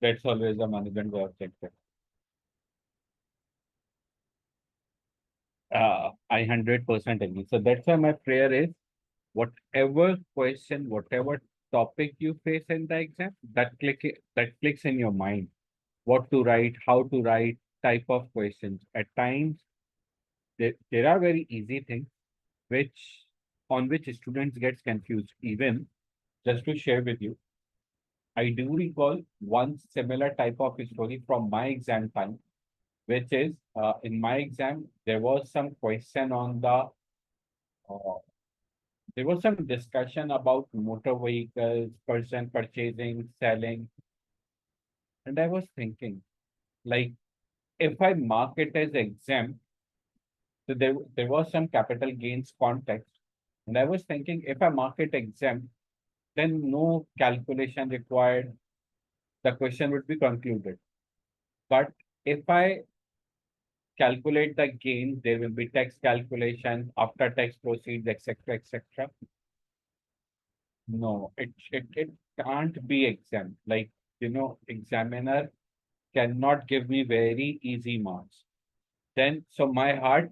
That's always the management objective. I 100% agree. So that's why my prayer is whatever question, whatever topic you face in the exam, that clicks in your mind. What to write, how to write, type of questions. At times, there are very easy things which on which students gets confused. Even just to share with you, I do recall one similar type of story from my exam time, which is in my exam there was some question on uh, there was some discussion about motor vehicles, person purchasing, selling, and I was thinking like if I mark it as exempt, so there was some capital gains context, and I was thinking if I mark it exempt, then no calculation required. The question would be concluded. But if I calculate the gain, there will be tax calculation, after tax proceeds, etc., etc. No, it can't be exempt. Like, examiner cannot give me very easy marks. Then, so my heart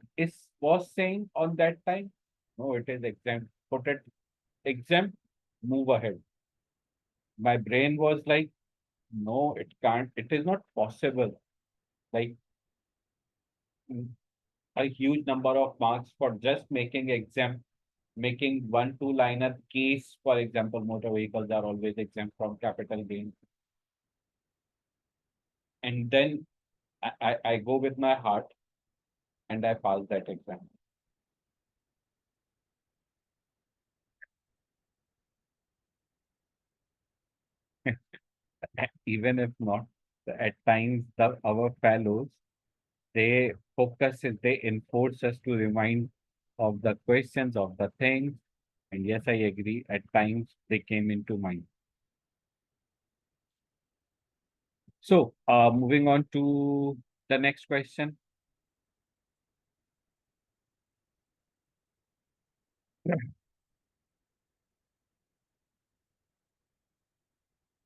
was saying on that time, no, it is exempt. Put it exempt, move ahead. My brain was like, no, it can't. It is not possible. Like a huge number of marks for just making exempt, making one, two-liner case. For example, motor vehicles are always exempt from capital gain. And then I go with my heart and I pass that exam. Even if not, at times our fellows, they they enforce us to remind of the questions of the things. And yes, I agree, at times they came into mind. So, moving on to the next question.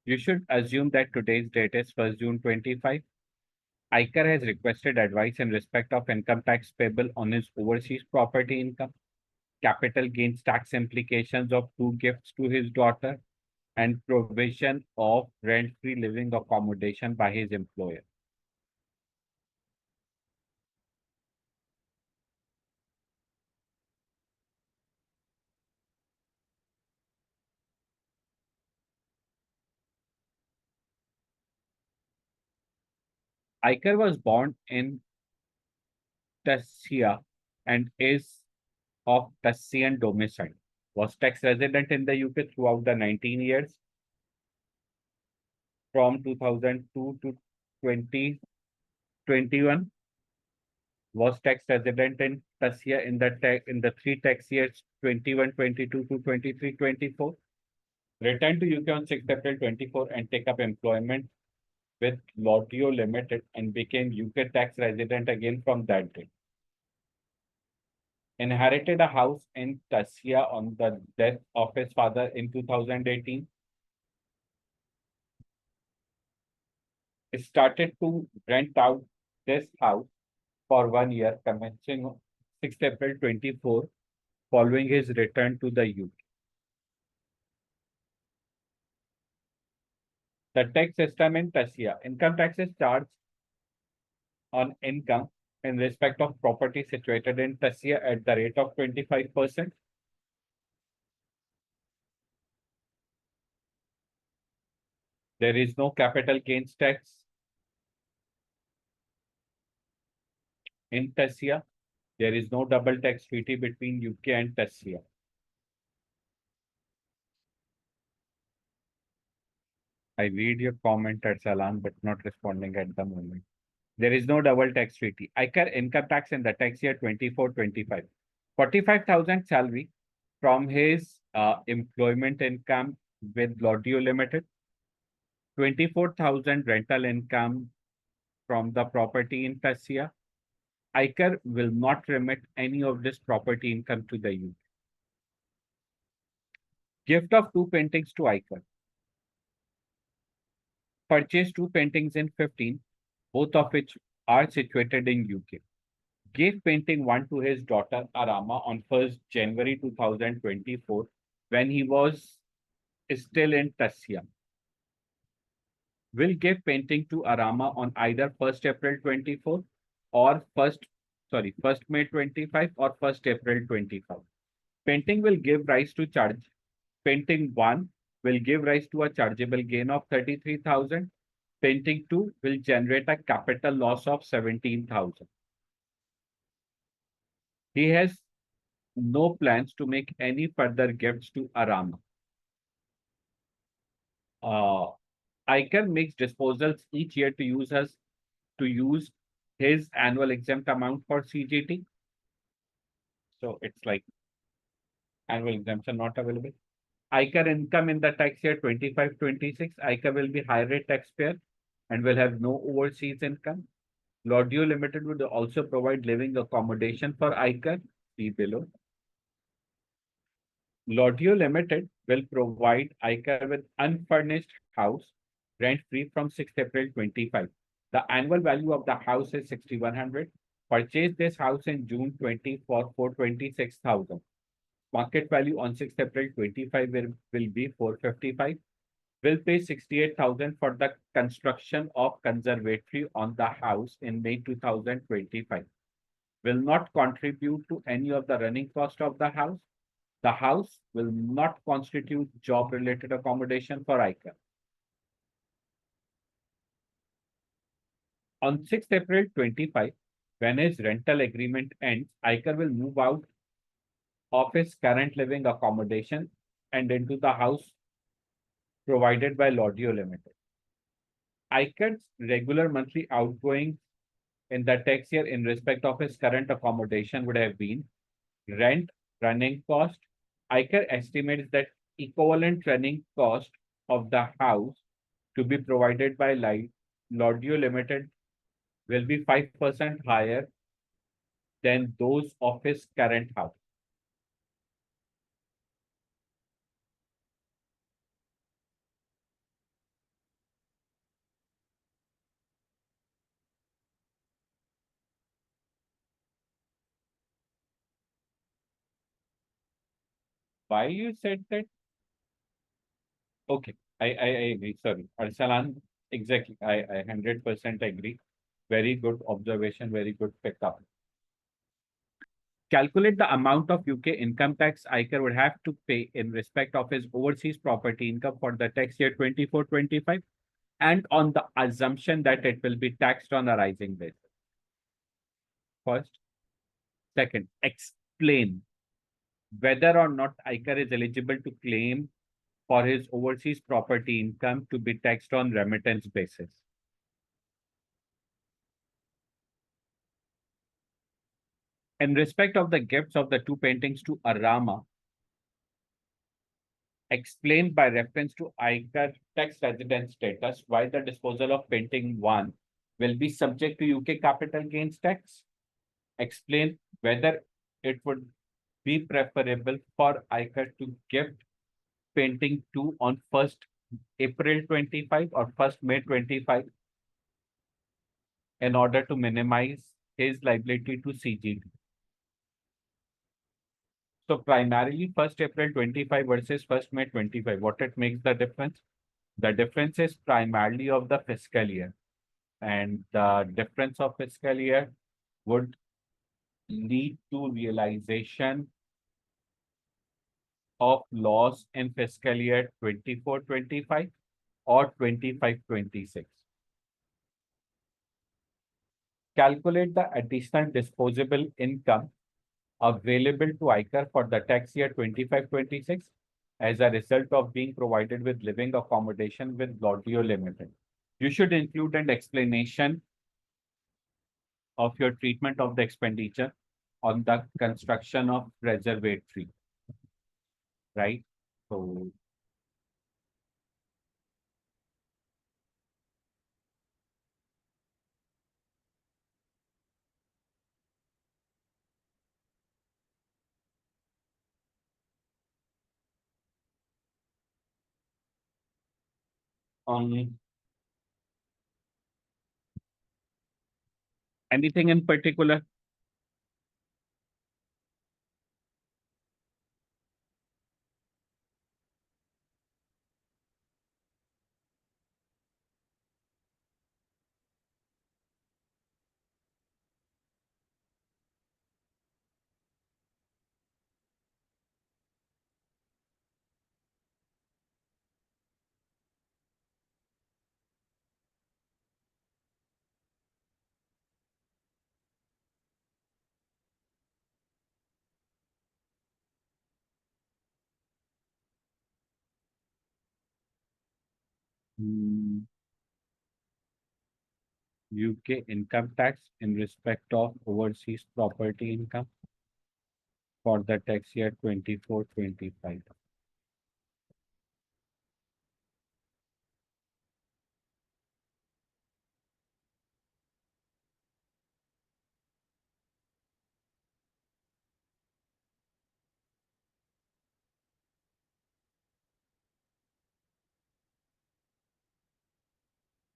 You should assume that today's date is 1st June 25. ICAR has requested advice in respect of income tax payable on his overseas property income, capital gains tax implications of two gifts to his daughter, and provision of rent-free living accommodation by his employer. ICAR was born in Tassia and is of Tassian domicile. Was tax resident in the UK throughout the 19 years from 2002 to 2021. Was tax resident in Tassia in the three tax years 21, 22 to 23, 24. Returned to UK on 6th April 24 and take up employment with Lotio Limited and became UK tax resident again from that day. Inherited a house in Tassia on the death of his father in 2018. Started to rent out this house for 1 year, commencing 6th April 24, following his return to the UK. The tax system in Tassia. Income tax is charged on income in respect of property situated in Tassia at the rate of 25%. There is no capital gains tax in Tassia. There is no double tax treaty between UK and Tassia. I read your comment at Salam, but not responding at the moment. There is no double tax treaty. ICAR income tax in the tax year 24-25. 45,000 salary from his employment income with Laudio Limited. 24,000 rental income from the property in Tassia. ICAR will not remit any of this property income to the UK. Gift of 2 paintings to ICAR. Purchased 2 paintings in 15, both of which are situated in UK. Gave painting 1 to his daughter Arama on 1st January 2024 when he was still in Tassia. Will give painting to Arama on either 1st April 24 or 1st May 25 or 1st April 25. Painting will give rise to charge. Painting 1 will give rise to a chargeable gain of 33,000. Painting 2 will generate a capital loss of 17,000. He has no plans to make any further gifts to Arama. ICAP makes disposals each year to use his annual exempt amount for CGT. So it's like annual exemption not available. ICAR income in the tax year 25-26, ICAR will be high rate taxpayer and will have no overseas income. Laudio Limited would also provide living accommodation for ICAR, see below. Laudio Limited will provide ICAR with unfurnished house rent free from 6th April 25. The annual value of the house is 6,100. Purchase this house in June 24 for 26,000. Market value on 6th April 25 will be 455. Will pay 68,000 for the construction of conservatory on the house in May 2025. Will not contribute to any of the running cost of the house. The house will not constitute job-related accommodation for ICAP. On 6th April 25, when his rental agreement ends, ICAP will move out of his current living accommodation and into the house provided by Laudio Limited. ICAP's regular monthly outgoings in the tax year in respect of his current accommodation would have been rent, running cost. ICAP estimates that equivalent running cost of the house to be provided by Laudio Limited will be 5% higher than those of his current house. Why you said that? Okay, I agree. Sorry, Arsalan, exactly. I 100% agree. Very good observation, very good pickup. Calculate the amount of UK income tax ICAR would have to pay in respect of his overseas property income for the tax year 24-25 and on the assumption that it will be taxed on a rising basis. First. Second, explain whether or not ICAR is eligible to claim for his overseas property income to be taxed on remittance basis. In respect of the gifts of the 2 paintings to Arama, explained by reference to ICAR tax resident status why the disposal of painting 1 will be subject to UK capital gains tax. Explain whether it would be preferable for ICAR to gift painting 2 on 1st April 25 or 1st May 25 in order to minimize his liability to CGT. So primarily 1st April 25 versus 1st May 25, what it makes the difference? The difference is primarily of the fiscal year, and the difference of fiscal year would lead to realization of loss in fiscal year 24-25 or 25-26. Calculate the additional disposable income available to ICAR for the tax year 25-26 as a result of being provided with living accommodation with Lotio Limited. You should include an explanation of your treatment of the expenditure on the construction of reservatory, right? So um, anything in particular? Hmm, UK income tax in respect of overseas property income for the tax year 24-25.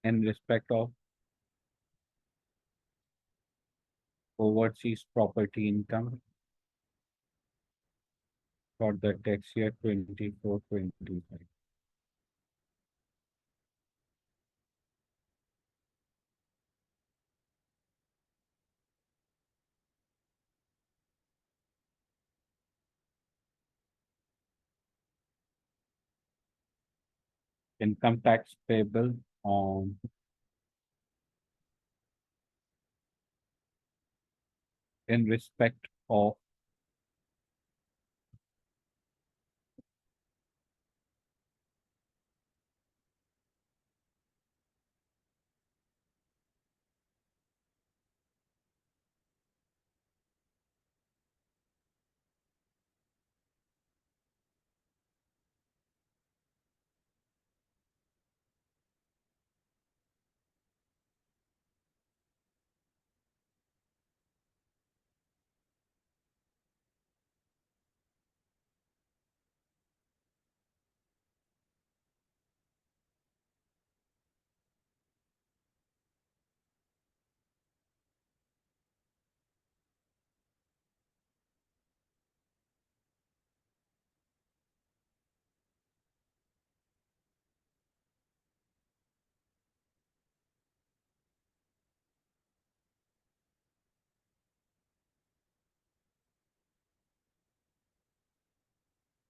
In respect of overseas property income for the tax year 24-25. Income tax payable on in respect of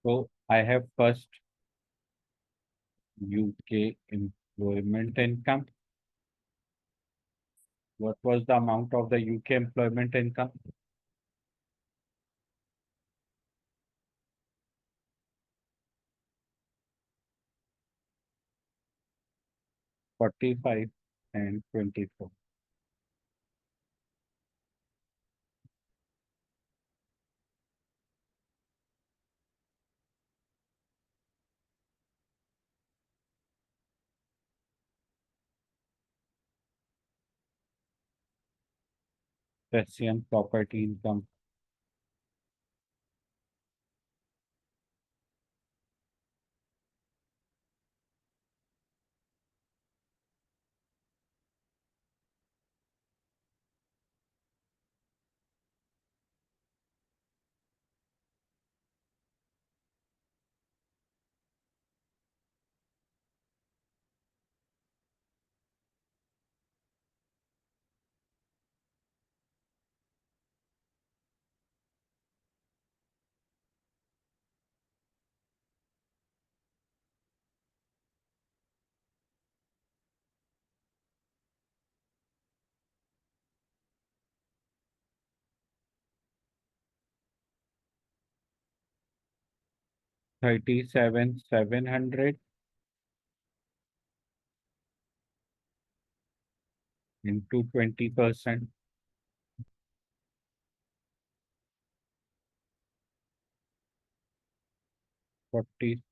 so I have first UK employment income. What was the amount of the UK employment income? 45 and 24. Russian property income. 37,700 into 20%. Forty.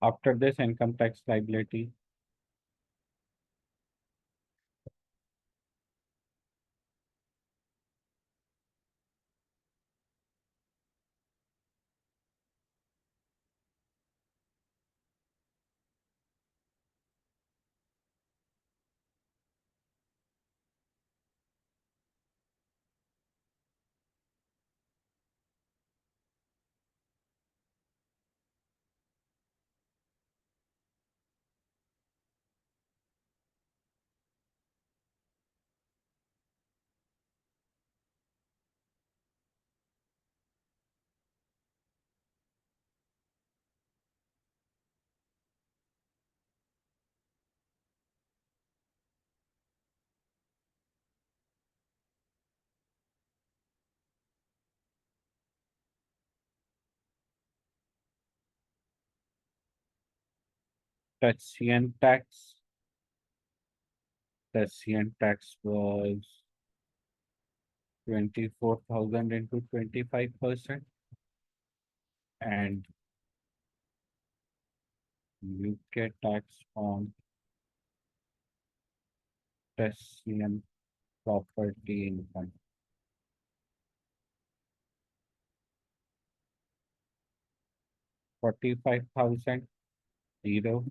After this income tax liability, Russian tax. Russian tax was 24,000 into 25%, and UK tax on Russian property income. 45,000, zero.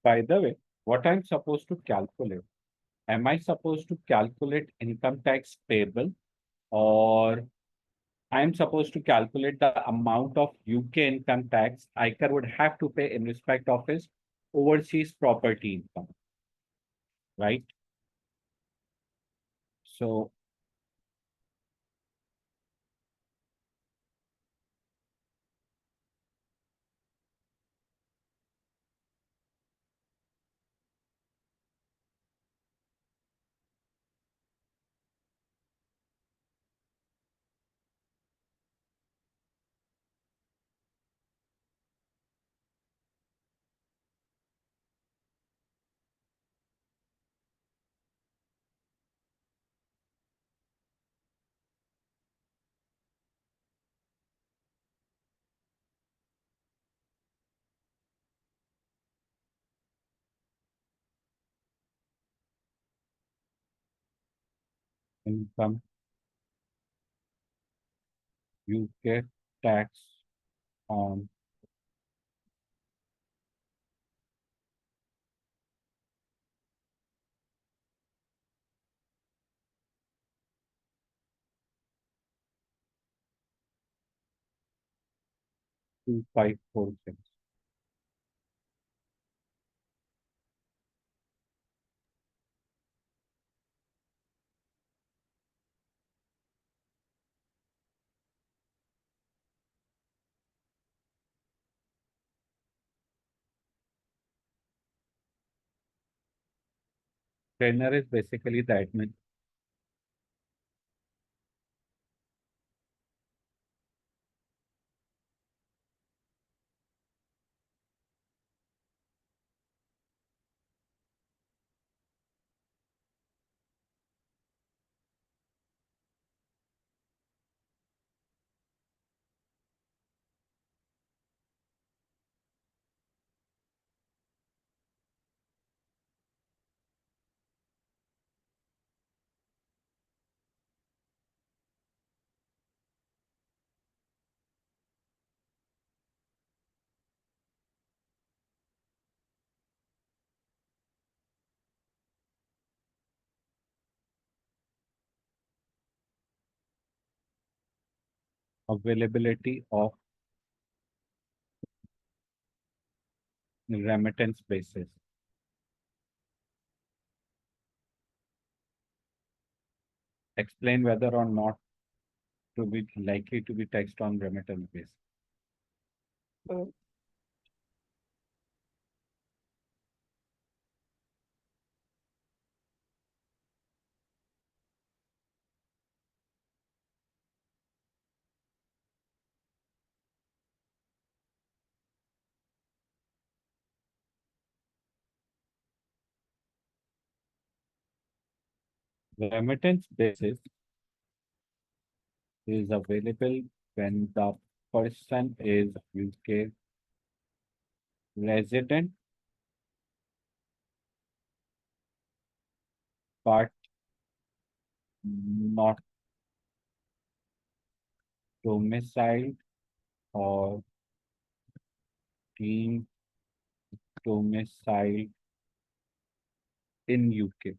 By the way, what I'm supposed to calculate? Am I supposed to calculate income tax payable, or I'm supposed to calculate the amount of UK income tax ICAR would have to pay in respect of his overseas property income, right? So income UK tax on two five four six. Trainer is basically the admin. Availability of remittance basis. Explain whether or not to be likely to be taxed on remittance basis. Uh, The remittance basis is available when the person is UK resident but not domiciled or deemed domiciled in UK.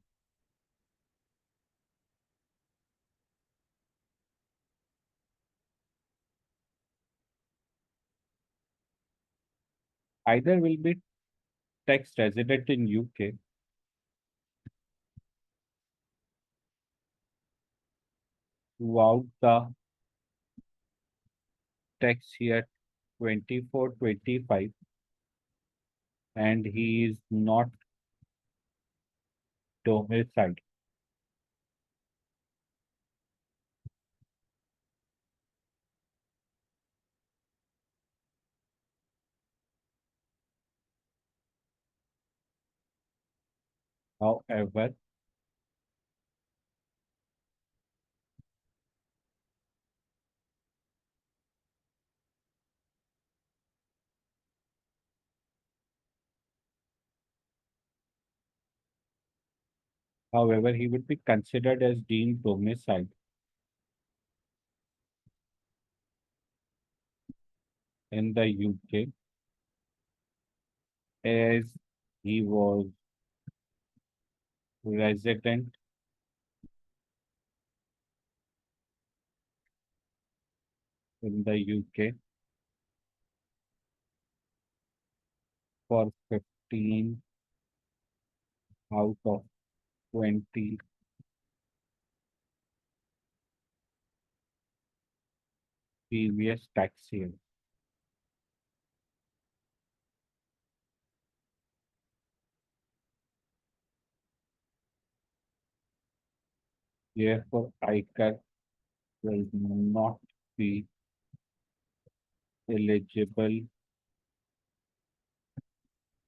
Either will be tax resident in UK throughout the tax year 24-25 and he is not domiciled. However, he would be considered as deemed domiciled in the UK as he was resident in the UK for 15 out of 20 previous tax years. Therefore, ICAP will not be eligible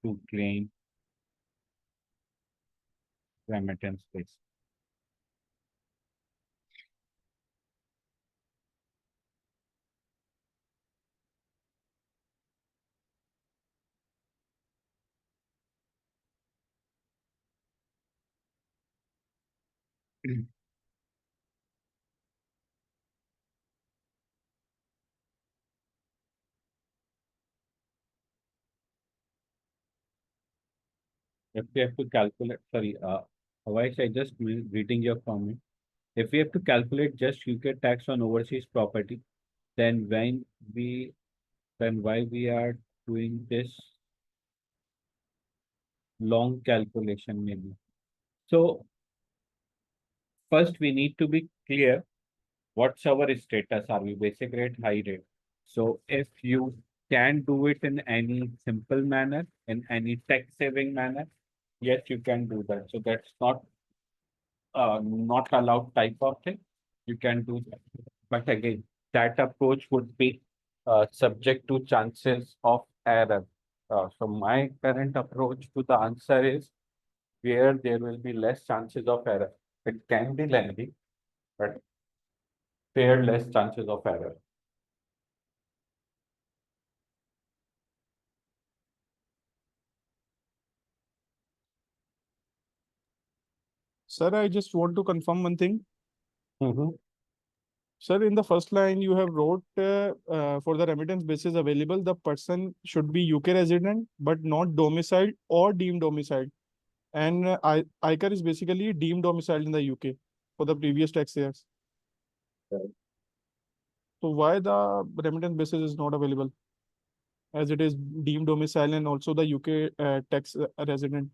to claim remittance base. If we have to calculate, sorry, otherwise I just reading your comment. If we have to calculate just UK tax on overseas property, then why we are doing this long calculation maybe. So first we need to be clear what's our status. Are we basic rate, high rate? So if you can do it in any simple manner, in any tax saving manner, Yes, you can do that. So that's not allowed type of thing. You can do that. But again, that approach would be subject to chances of error. So my current approach to the answer is where there will be less chances of error. It can be lengthy, but fair less chances of error. Sir, I just want to confirm one thing. Mhm. Sir, in the first line, you have wrote for the remittance basis available, the person should be UK resident, but not domiciled or deemed domiciled. And ICAR is basically deemed domiciled in the UK for the previous tax years. Right. So why the remittance basis is not available, as it is deemed domicile and also the UK tax resident?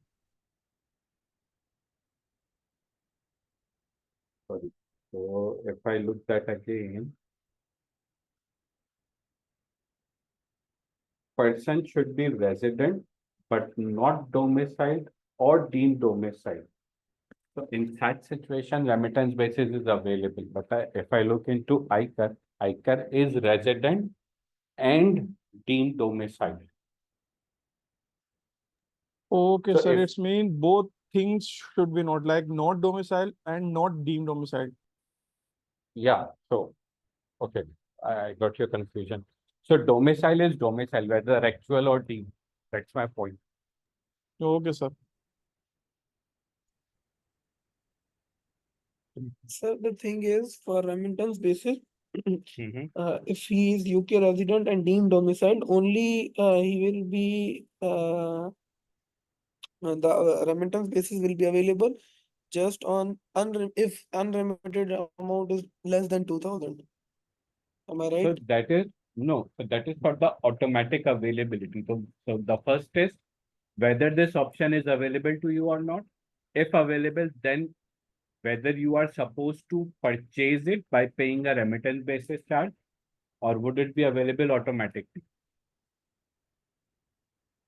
Sorry. So if I look that again, person should be resident, but not domiciled or deemed domiciled. So in such situation, remittance basis is available. But if I look into ICAR, ICAR is resident and deemed domiciled. Okay, So sir, if it's mean both things should be not, like not domicile and not deemed domicile. yeah, so okay, I got your confusion. So domicile is domicile, whether actual or deemed. That's my point. Okay, sir. So the thing is, for remittance basis, Mhm. if he is UK resident and deemed domiciled, only he will be the remittance basis will be available just on if unremitted amount is less than 2,000. Am I So right? that is no, so that is for the automatic availability. So the first is whether this option is available to you or not. If available, then whether you are supposed to purchase it by paying a remittance basis charge, or would it be available automatically?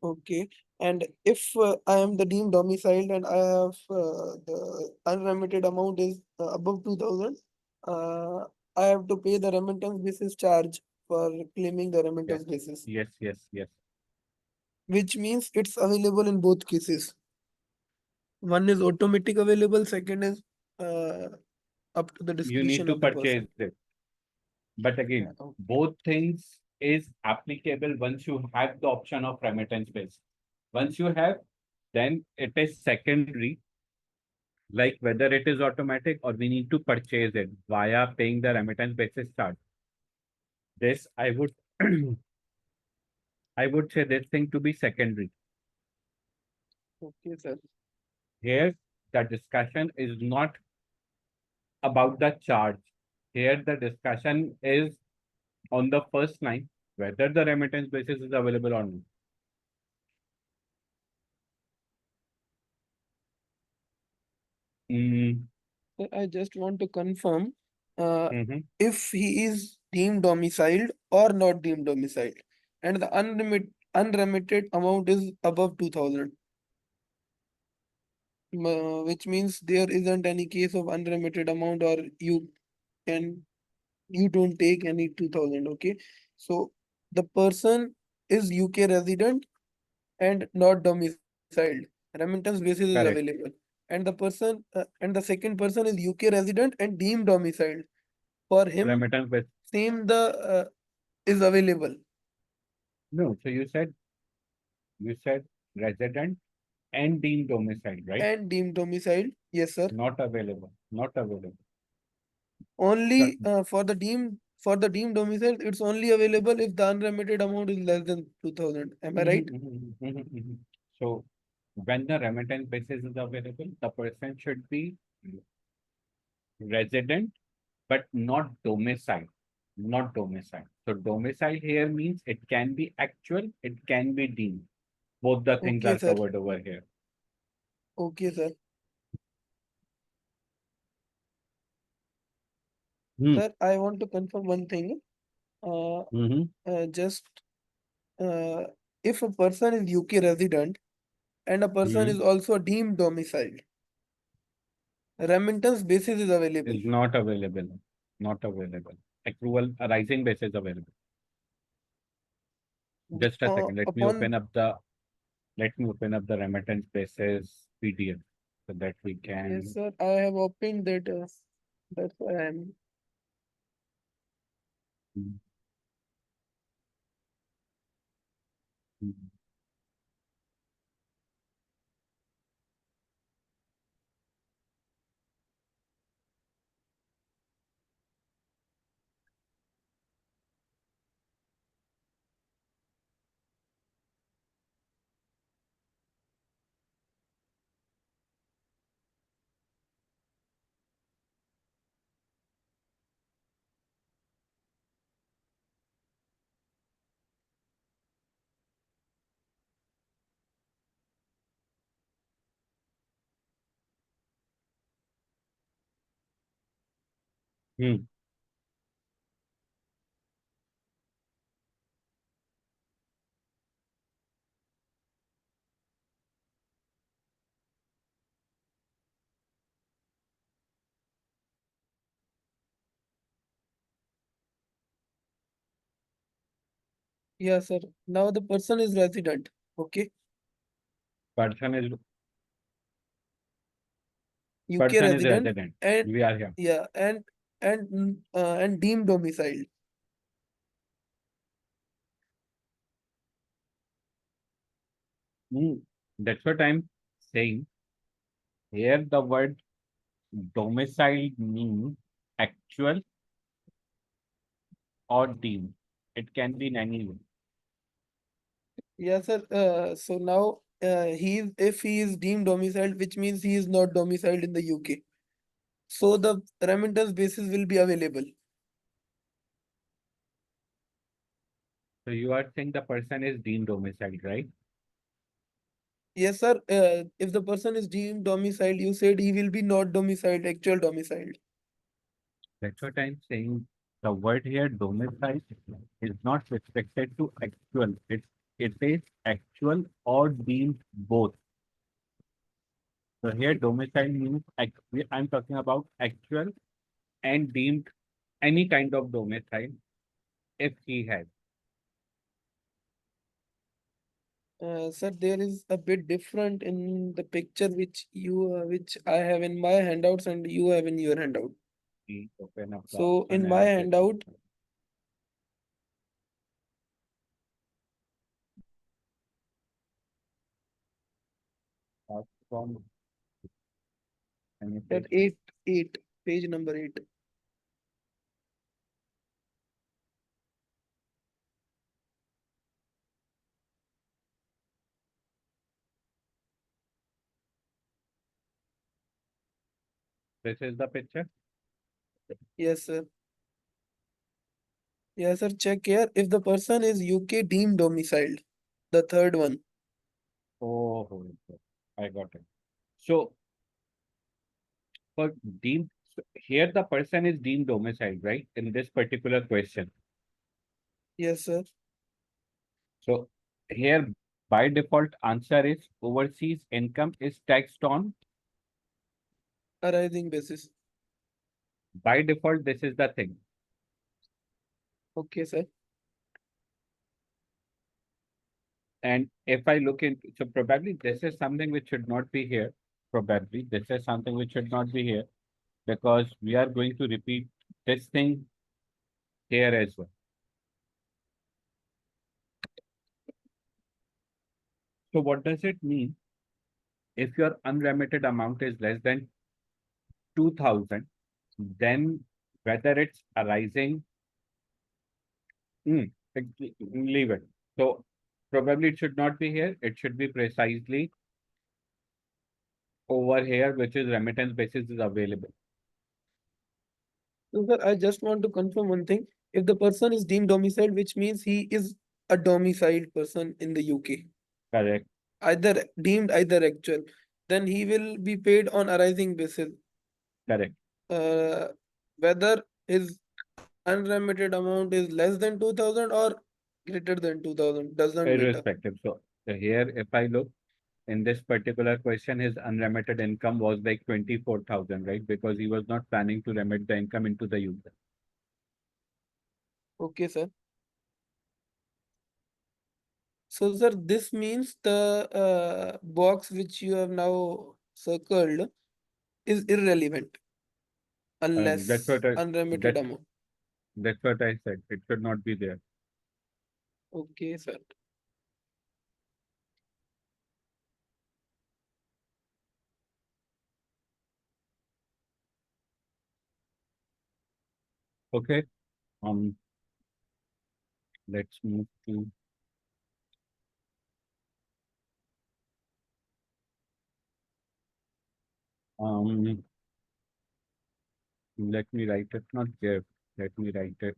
Okay. And if I am the deemed domiciled and I have the unremitted amount is above 2,000, uh, I have to pay the remittance basis charge for claiming the remittance basis, Yes. which means it's available in both cases. One is automatic available, second is uh, up to the You need discretion to of the purchase person. it. But Yeah, again, okay. both things is applicable once you have the option of remittance base. Once you have, then it is secondary, like whether it is automatic or we need to purchase it via paying the remittance basis charge. This I would I would say this thing to be secondary. Okay, sir. Here, the discussion is not about the charge. Here, the discussion is on the first line, whether the remittance basis is available or not. Mm, Sir, I just want to confirm uh, mhm. if he is deemed domiciled or not deemed domiciled, and the unremitted amount is above 2,000, which means there isn't any case of unremitted amount, or can you don't take any 2,000. Okay, so the person is UK resident and not domiciled. Remittance basis is Correct. available, and the second person is UK resident and deemed domiciled. For him, Remittance base. same the is available. No, so you said resident and deemed domicile, right? And deemed domiciled, yes sir. Not available. Not available. Only for the deemed domiciled, it's only available if the unremitted amount is less than 2,000. Am I right? So when the remittance basis is available, the person should be resident but not domicile. Not domicile. So domicile here means it can be actual, it can be deemed. Both the things Okay are sir. covered over here. Okay sir. Hmm. Sir, I want to confirm one thing. Uh, Mm-hmm. just uh, if a person is UK resident and a person is also deemed domiciled, remittance basis is available. Is not available. Not available. Accrual arising basis available. Just a second. Let me open up the remittance basis PDF so that we can. Yes, sir. I have opened that. That's why I'm. Mm. Mm. Hmm. Yeah, sir. Now the person is resident. Okay. Person is UK resident resident. and We are here. yeah, and deemed domiciled. Hmm. That's what I'm saying. Here the word domicile means actual or deemed. It can be in any way. Yeah, sir. So now if he is deemed domiciled, which means he is not domiciled in the UK. So the remittance basis will be available. So you are saying the person is deemed domiciled, right? Yes, sir. If the person is deemed domiciled, you said he will be not domiciled, actual domiciled. That's what I'm saying. The word here domicile is not restricted to actual. It is actual or deemed both. So here domicile means I'm talking about actual and deemed any kind of domicile if he has. Sir, there is a bit different in the picture which I have in my handouts and you have in your handout. Please open up the So in my analysis. handout, Start from any that page. page number 8. This is the picture. Yes, sir. Yes, sir. Check here. If the person is UK deemed domiciled, the third one. Oh, I got it. So for deemed, here the person is deemed domiciled, right? In this particular question. Yes, sir. So here by default answer is overseas income is taxed on. Arising basis. By default, this is the thing. Okay, sir. And if I look into, so probably this is something which should not be here. Probably this is something which should not be here because we are going to repeat this thing here as well. So what does it mean? If your unremitted amount is less than 2,000, then whether it's arising, leave it. So probably it should not be here. It should be precisely over here, which is remittance basis is available. So, sir, I just want to confirm one thing. If the person is deemed domiciled, which means he is a domiciled person in the UK, Correct. either deemed, either actual, then he will be paid on arising basis. Correct. Uh, whether his unremitted amount is less than 2,000 or greater than 2,000 does not matter. Irrespective. So here, if I look, in this particular question, his unremitted income was like 24,000, right? Because he was not planning to remit the income into the user. Okay, sir. So, sir, this means the box which you have now circled is irrelevant That's unless what I unremitted that amount. that's what I said. It should not be there. Okay, sir. Okay. Um, let's move to um. Let me write it. Not give. Let me write it.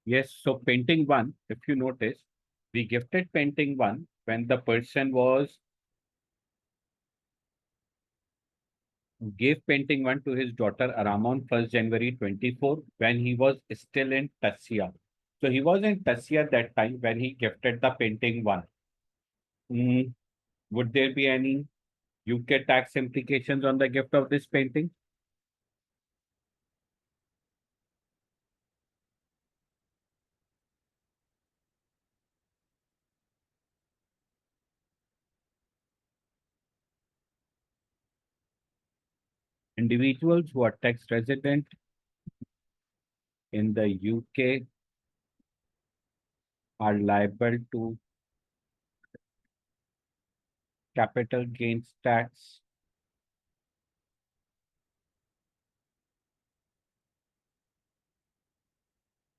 Yes, so painting one, if you notice, we gifted painting one when the person was gave painting one to his daughter around on 1st January 24 when he was still in Tassia. So he was in Tassia that time when he gifted the painting one. Mm, would there be any UK tax implications on the gift of this painting? Individuals who are tax resident in the UK are liable to capital gains tax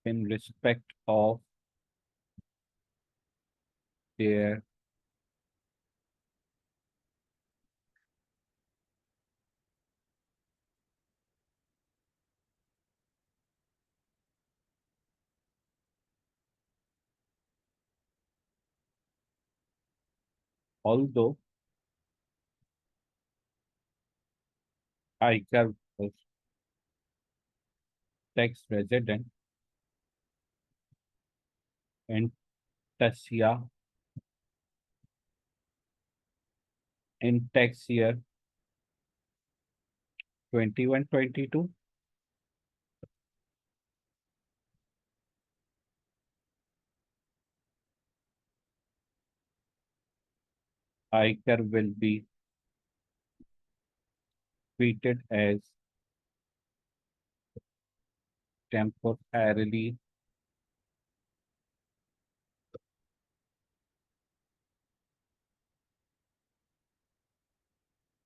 in respect of their although ICAP was tax resident in Tassia in tax year 21-22, ICAP will be treated as temporarily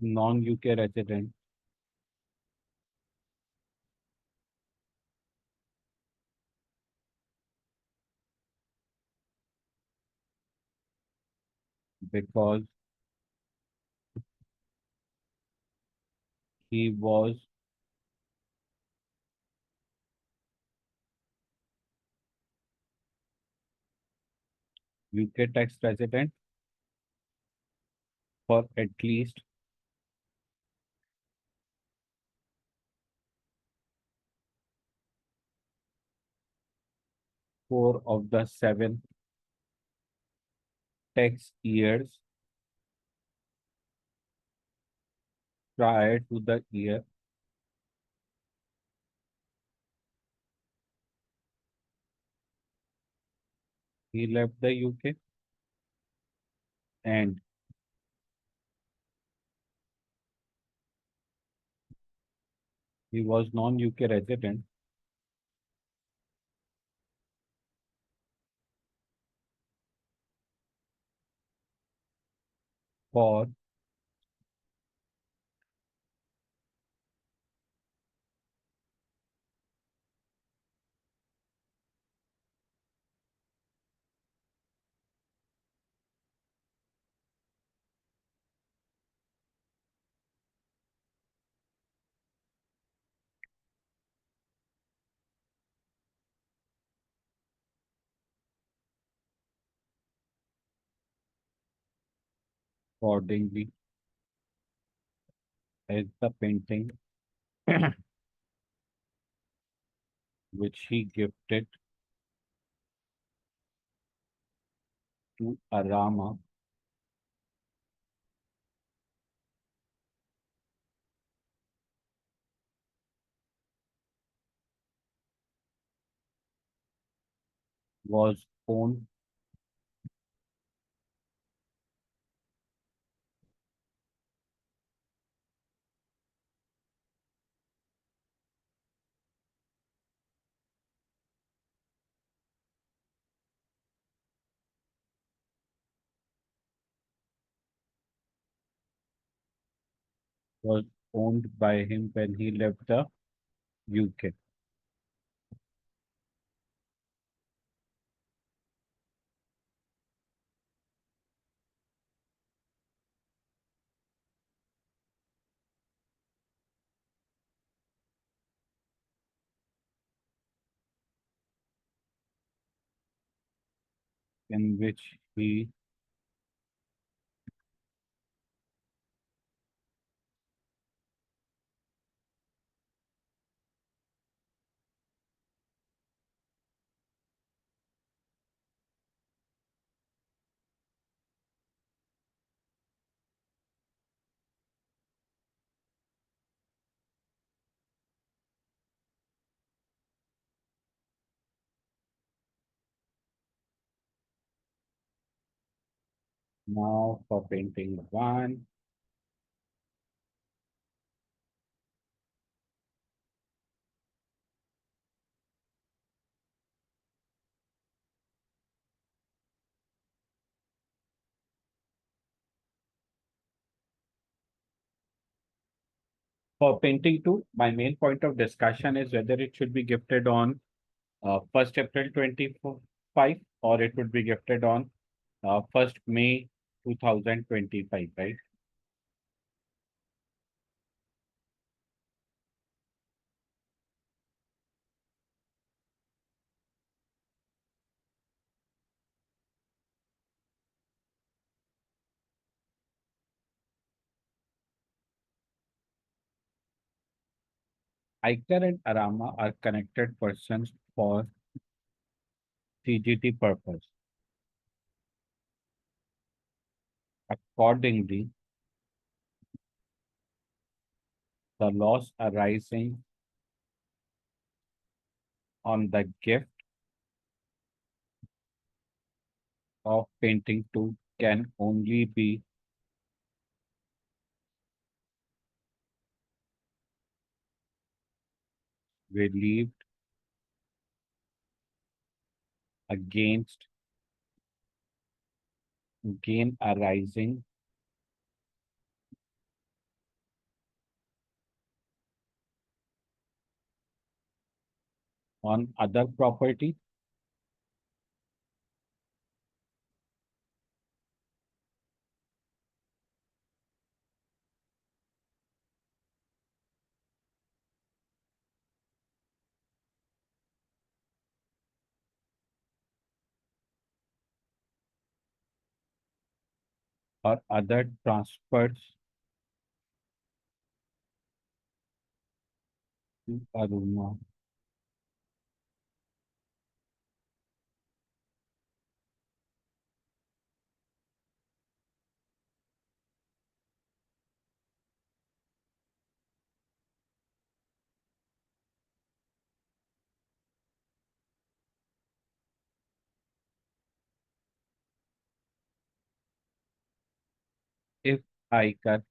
non-UK resident because he was UK tax resident for at least 4 of the 7 tax years prior to the year he left the UK, and he was non-UK resident for accordingly as the painting which he gifted to Arama was owned was owned by him when he left the UK. In which he now for painting one. For painting two, my main point of discussion is whether it should be gifted on 1st April 25 or it would be gifted on 1st May 2025, right? Iker and Arama are connected persons for CGT purpose. Accordingly, the loss arising on the gift of painting two can only be relieved against gain arising on other property or other transfers to Aruna. If Iker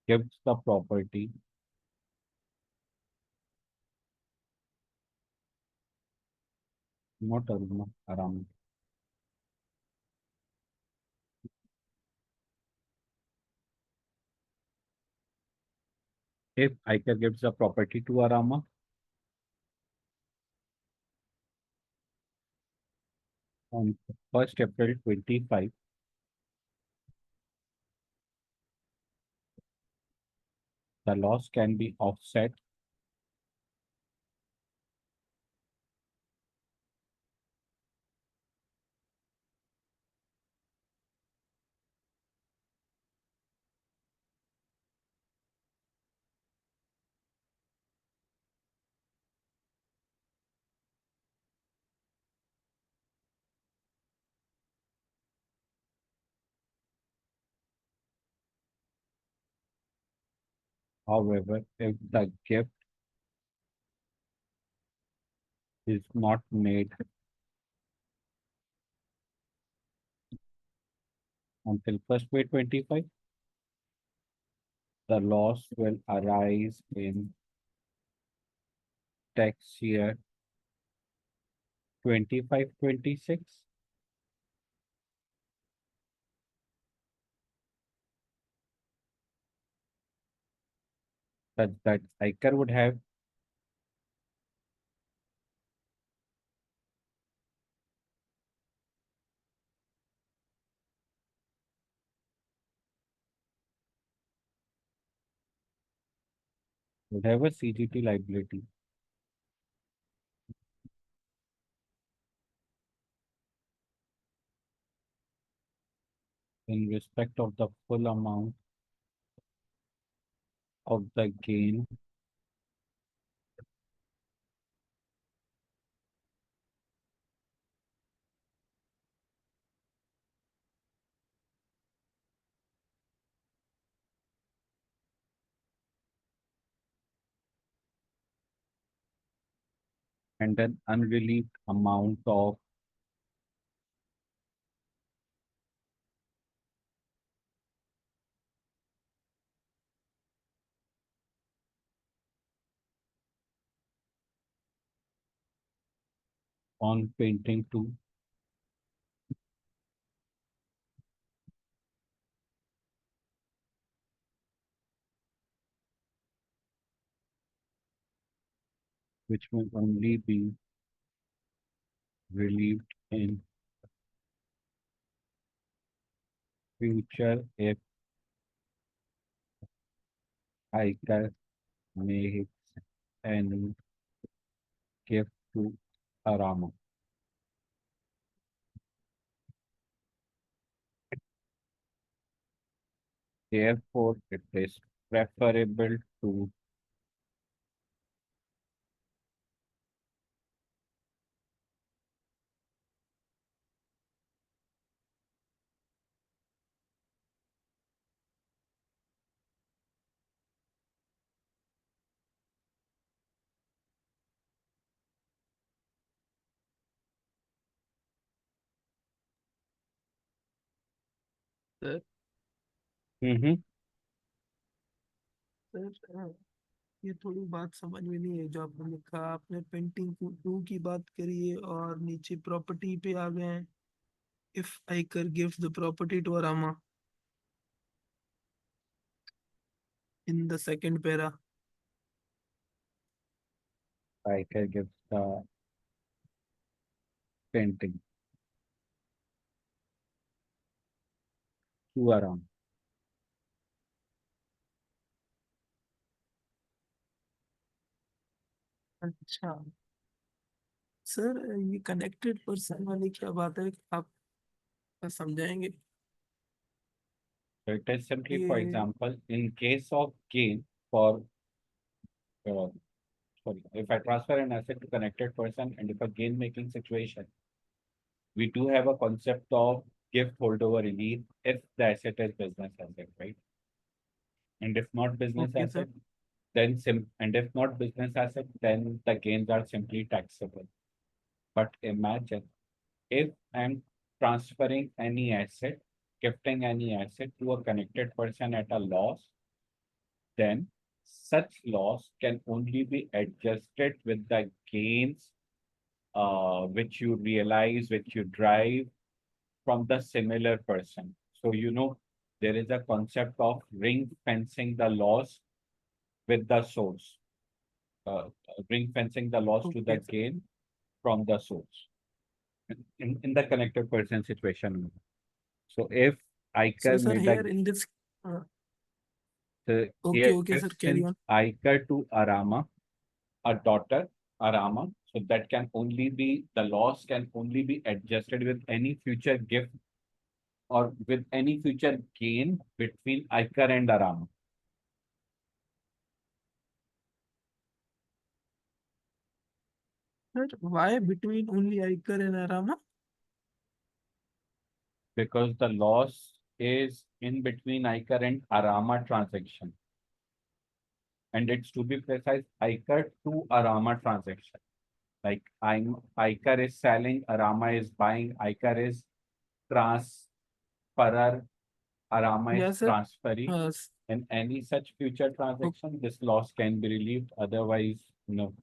gives the property not Aruna, Arama. If ICAP gives the property to Arama, on 1st April 25, the loss can be offset however, if the gift is not made until 1st May 25, the loss will arise in tax year 25-26. That ICAR would have a CGT liability in respect of the full amount of the gain and an unrelieved amount of on painting to which will only be relieved in future if ICAP makes any gift to Arama. Therefore, it is preferable to sir Mhm. Sir ये थोड़ी बात समझ में नहीं है जो आपने लिखा। आपने पेंटिंग टू की बात करी है और नीचे प्रॉपर्टी पे आ गए हैं। इफ आई कर गिव द प्रॉपर्टी टू अरामा in the second para. ICAP gives the painting to Arama. अच्छा सर, ये कनेक्टेड पर्सन वाली क्या बात है, आप समझाएंगे? So it is simply, for ये example, in case of gain for, uh, sorry, if I transfer an asset to connected person and if a gain making situation, we do have a concept of gift holdover release if the asset is business asset, right? And if not business okay sir. asset, then and if not business asset, then the gains are simply taxable. But imagine if I'm transferring any asset, gifting any asset to a connected person at a loss, then such loss can only be adjusted with the gains which you realize, which you drive from the similar person. So, there is a concept of ring fencing the loss with the source, ring fencing the loss to the Okay. gain from the source in the connected person situation. So if So, ICAR sir, made here a in this, here okay, sir, carry since on. ICAR to Arama, a daughter Arama, so that can only be the loss can only be adjusted with any future gift or with any future gain between ICAR and Arama. Sir, why between only Iker and Arama? Because the loss is in between ICAR and Arama transaction. And it's to be precise, ICAR to Arama transaction. Like ICAR is selling, Arama is buying, ICAR is transferer, Arama is Yes, sir. transferee. In any such future transaction, this loss can be relieved. Otherwise, no.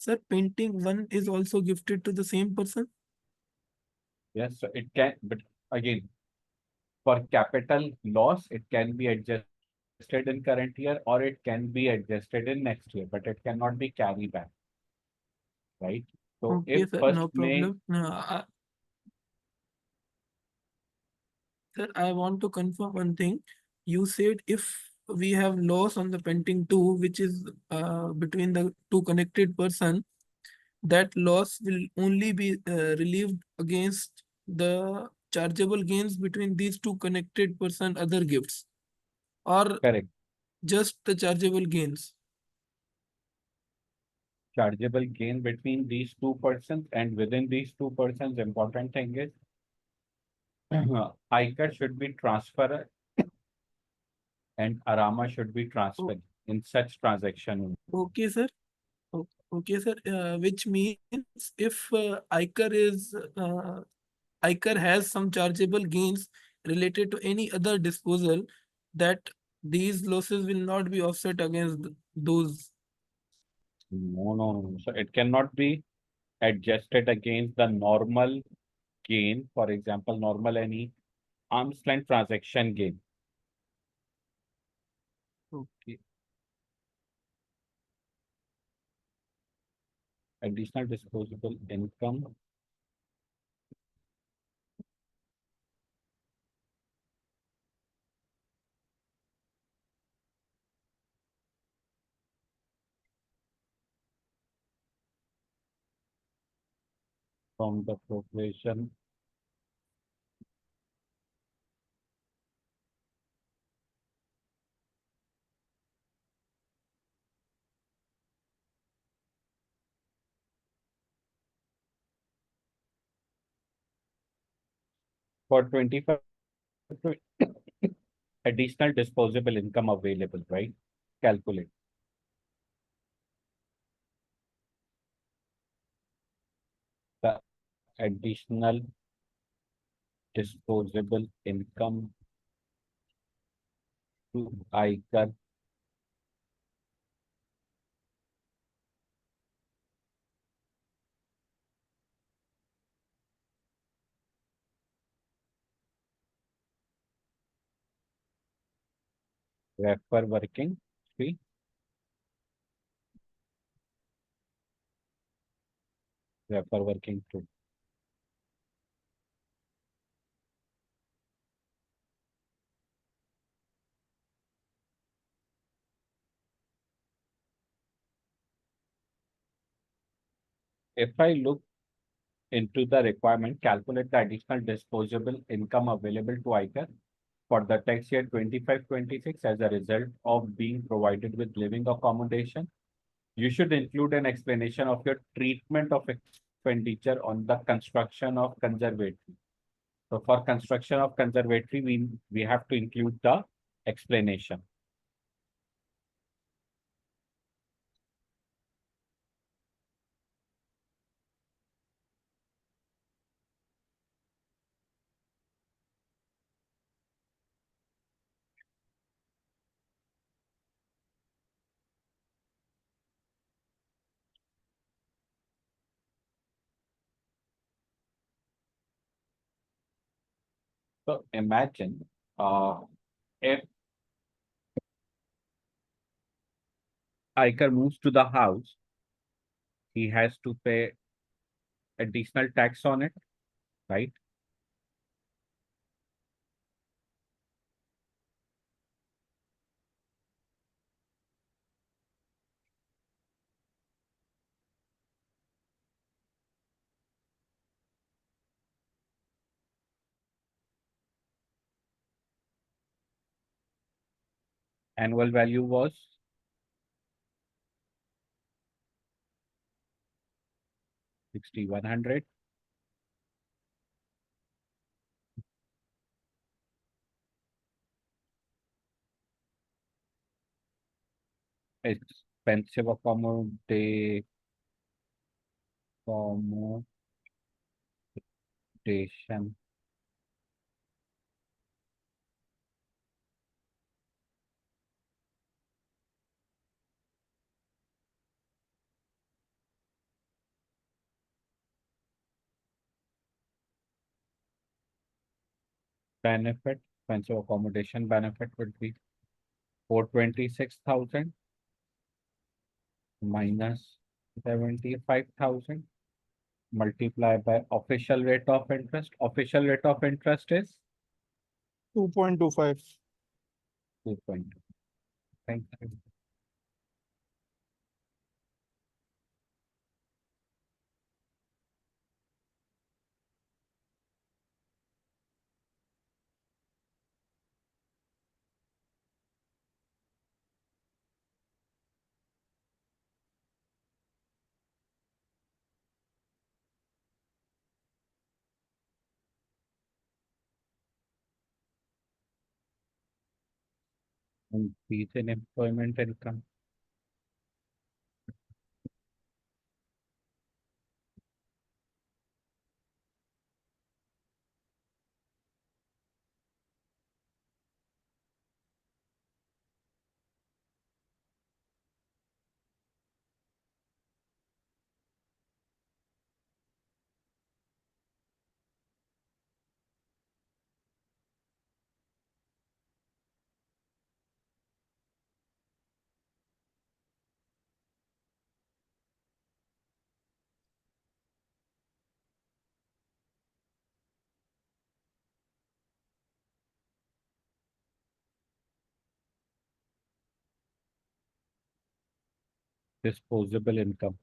Sir, painting one is also gifted to the same person. Yes, so it can, but again, for capital loss, it can be adjusted in current year or it can be adjusted in next year, but it cannot be carried back, right? So if Okay, sir, first no May, problem. Sir, I want to confirm one thing. You said if we have loss on the painting two, which is between the two connected person, that loss will only be relieved against the chargeable gains between these two connected person other gifts, or correct, just the chargeable gains. chargeable gain between these two persons and within these two persons, important thing is ICAR should be transferred and Arama should be O- transferred in such transaction. Okay, sir. Okay, sir. Which means if ICAR has some chargeable gains related to any other disposal, that these losses will not be offset against those. No, no, no. So it cannot be adjusted against the normal gain, for example, normal any arm's length transaction gain. Okay. Additional disposable income from the corporation for 25 additional disposable income available, right? Calculate the additional disposable income to ICAR refer working fee, refer working to. If I look into the requirement, calculate the additional disposable income available to ICAR for the tax year 25-26 as a result of being provided with living accommodation. You should include an explanation of your treatment of expenditure on the construction of conservatory. So for construction of conservatory, we have to include the explanation. So imagine, if Iker moves to the house, he has to pay additional tax on it, right? Annual value was 6,100. Expensive accommodation benefit, expensive accommodation benefit would be 426,000 minus 75,000 multiplied by official rate of interest. Official rate of interest is 2.25. 2.2. Thank you. Increase in employment income. Disposable income.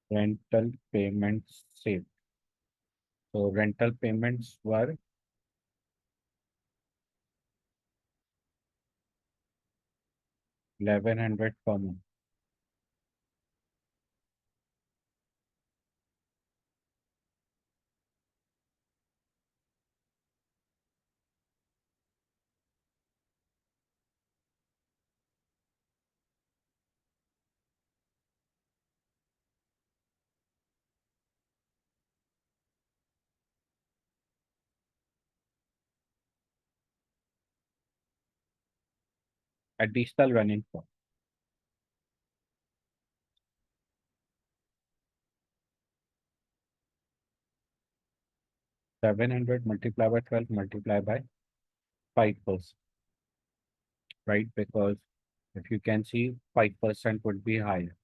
Rental payments saved. So rental payments were 1,100 per month. Additional running cost. 700 multiplied by 12 multiplied by 5%, right? Because if you can see 5% would be higher.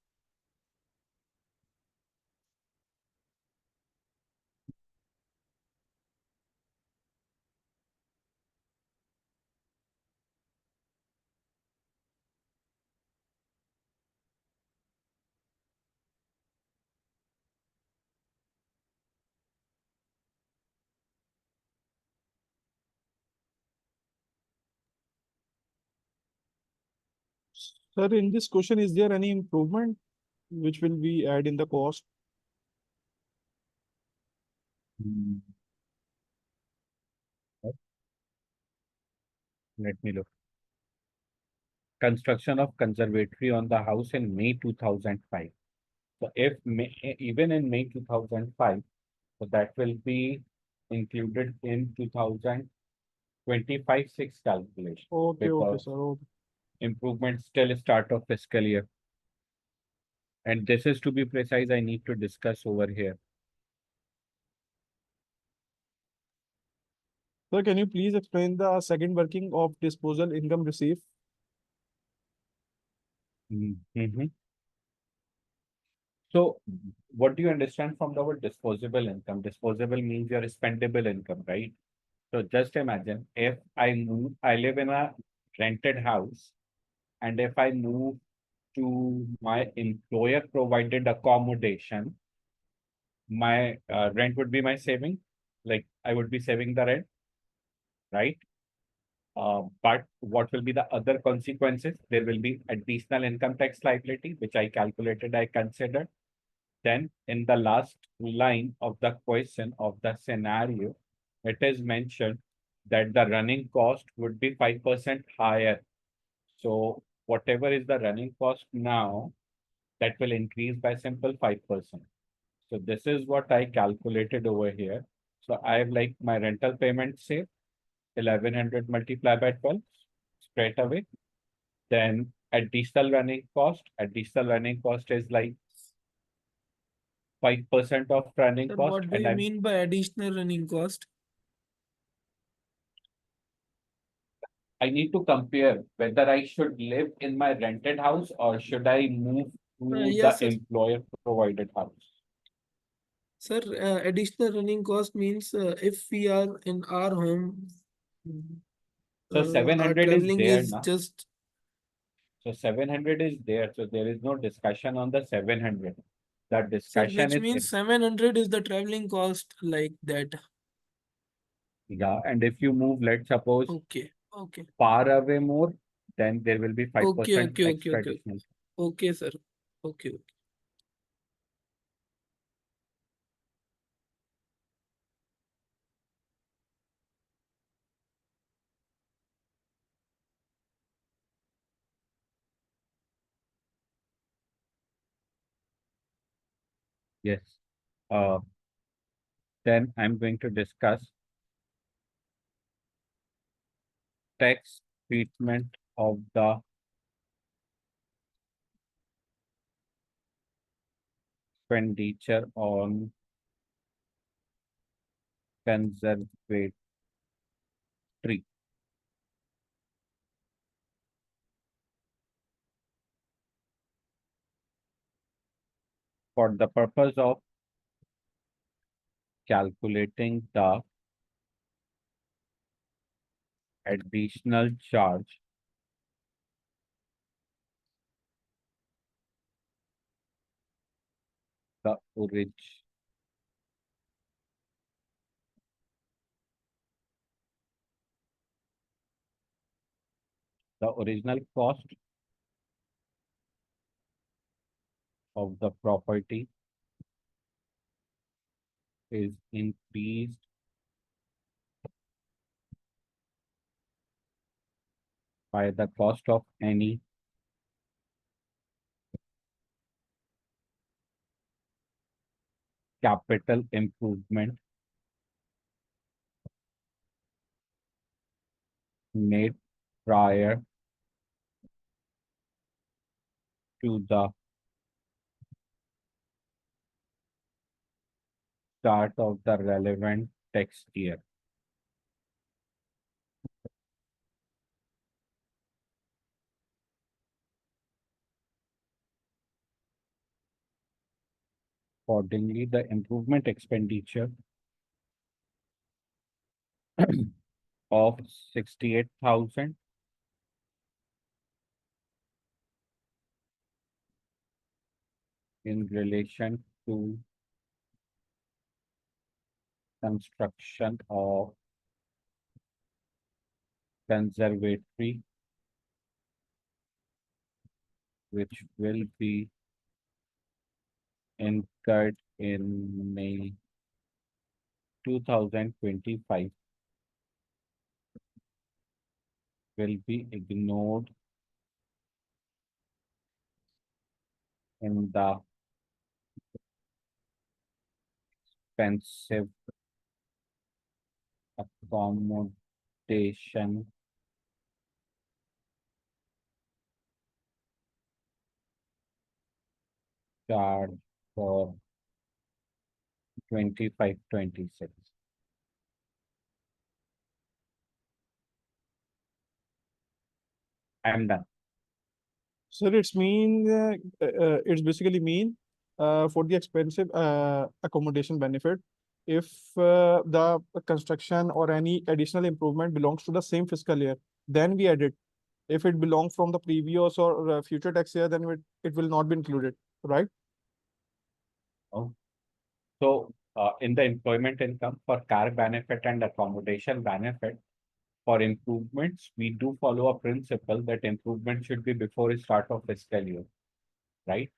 Sir, in this question, is there any improvement which will be add in the cost? Hmm. Let me look. Construction of conservatory on the house in May 2005. So if even in May 2005, so that will be included in 2025-6 calculation. Okay, okay, Because sir. Okay. improvements till start of fiscal year. And this is, to be precise, I need to discuss over here. Sir, can you please explain the second working of disposal income received? Mhm. So what do you understand from the word disposable income? Disposable means your spendable income, right? So just imagine if I live in a rented house, and if I move to my employer provided accommodation, my rent would be my saving. Like I would be saving the rent, right? But what will be the other consequences? There will be additional income tax liability, which I calculated, I considered. Then in the last line of the question of the scenario, it is mentioned that the running cost would be 5% higher. So whatever is the running cost now, that will increase by simple 5%. So this is what I calculated over here. So I have like my rental payment, say 1100 multiplied by 12 straight away. Then additional running cost is like 5% of running Sir, cost. what do And you mean by additional running cost? I need to compare whether I should live in my rented house or should I move to the Yes, sir. employer provided house. Sir, additional running cost means if we are in our home, So our 700 is traveling there is now. just. So 700 is there. So there is no discussion on the 700. The Sir, discussion which is means 700 is the traveling cost like that. yeah. And if you move, let's suppose Okay, okay. far away more, then there will be Okay, 5% okay, okay, extra okay. additional. Okay, sir. Okay, okay. Yes. Uh, then I'm going to discuss tax treatment of the expenditure on conservatory. For the purpose of calculating the additional charge, the original cost of the property is increased by the cost of any capital improvement made prior to the start of the relevant tax year. Accordingly, the improvement expenditure of 68,000 in relation to construction of conservatory, which will be incurred in May 2025, will be ignored in the expensive accommodation charge for 25-26. I'm done. Sir, it's basically mean for the expensive accommodation benefit, if the construction or any additional improvement belongs to the same fiscal year, then we add it. If it belongs from the previous or future tax year, then it will not be included, right? Oh. So in the employment income for car benefit and accommodation benefit, for improvements, we do follow a principle that improvement should be before the start of fiscal year, right?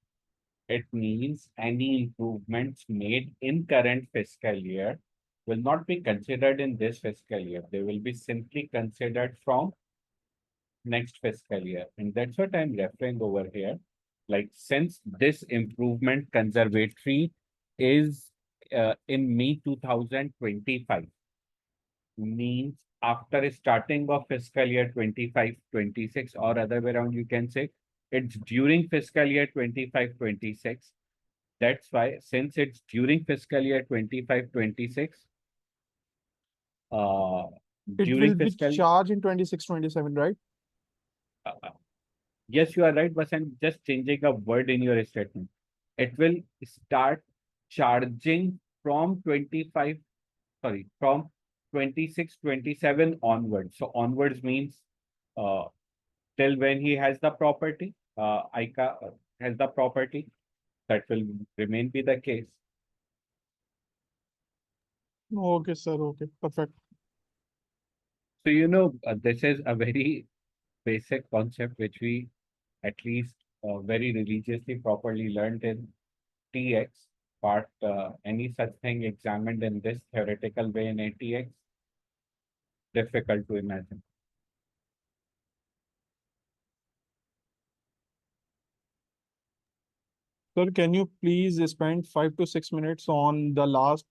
It means any improvements made in current fiscal year will not be considered in this fiscal year. They will be simply considered from next fiscal year. And that's what I'm referring over here. Like since this improvement conservatory is in May 2025, means after starting of fiscal year 25-26, or other way around, you can say it's during fiscal year 25-26. That's why since it's during fiscal year 25-26, uh, It will during be fiscal, charged in 26-27, right? uh, yes, you are right, but I'm just changing a word in your statement. It will start charging from 25, sorry, from 26-27 onwards. So onwards means uh, till when he has the property, ICA has the property, that will remain be the case. Okay, sir. Okay, perfect. So, this is a very basic concept which we at least very religiously properly learned in TX, but any such thing examined in this theoretical way in ATX, difficult to imagine. Sir, can you please spend 5 to 6 minutes on the last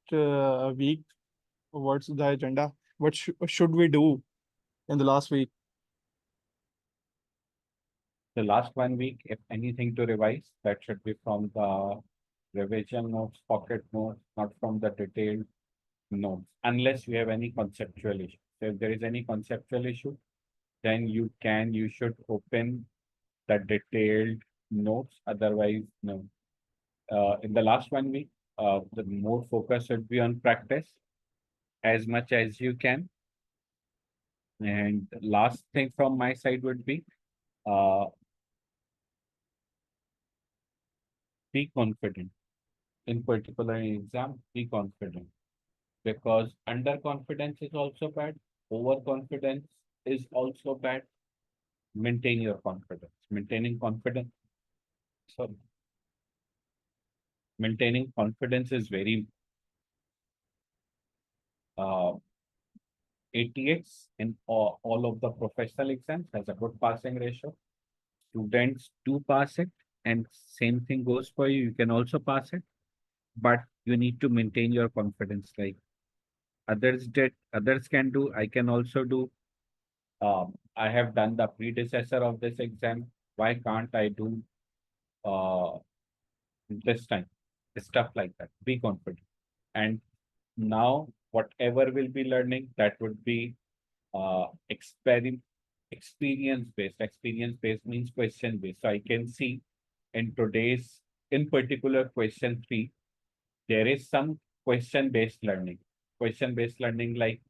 week? What's the agenda? What should we do in the last week? The last 1 week, if anything to revise, that should be from the revision notes, pocket notes, not from the detailed notes, unless you have any conceptual issue. So if there is any conceptual issue, then you should open the detailed notes. Otherwise, no. In the last 1 week, the more focus should be on practice as much as you can. And last thing from my side would be, be confident. In particular in exam, be confident. Because underconfidence is also bad. Overconfidence is also bad. Maintain your confidence. So maintaining confidence is very uh, ATX in all of the professional exams has a good passing ratio. Students do pass it, and same thing goes for you. You can also pass it, but you need to maintain your confidence. Like others can do, I can also do. I have done the predecessor of this exam. Why can't I do uh, this time? Stuff like that. Be confident. And now, whatever we'll be learning, that would be experiment experience based. Experience based means question based. So I can see in today's, in particular, question 3, there is some question based learning. Question based learning like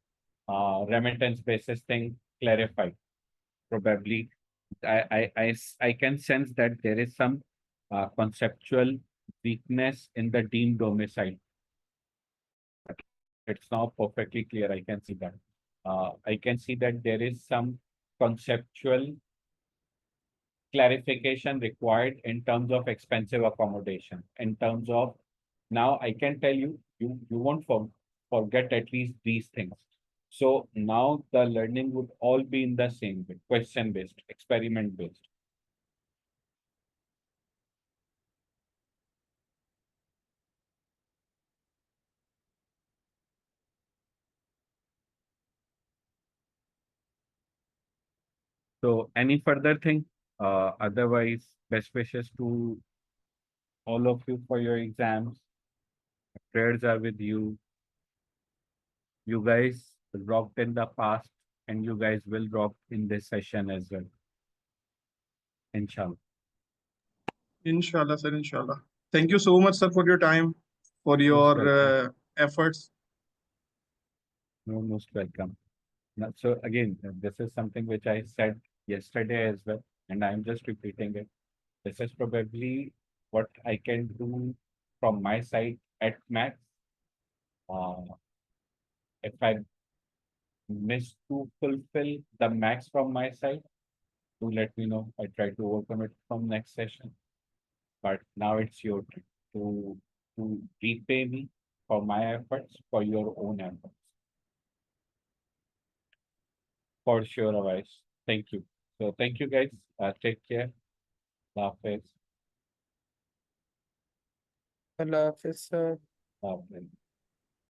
remittance basis thing clarified. Probably I can sense that there is some conceptual weakness in the deemed domicile. It's now perfectly clear. I can see that. I can see that there is some conceptual clarification required in terms of expensive accommodation. In terms of now, I can tell you, you won't forget at least these things. So now the learning would all be in the same way, question based, experiment based. So any further thing? Otherwise, best wishes to all of you for your exams. Prayers are with you. You guys rocked in the past and you guys will rock in this session as well. Inshallah. Inshallah, sir, inshallah. Thank you so much, sir, for your time, for your welcome. efforts. Most welcome. Now, so again, this is something which I said yesterday as well, and I'm just repeating it. This is probably what I can do from my side at max. If I miss to fulfill the max from my side, do let me know. I try to work on it from next session. But now it's your turn to repay me for my efforts, for your own efforts. For sure, Avais. Thank you. So thank you guys. Take care. Allah Hafiz. Allah Hafiz, sir. Allah Hafiz.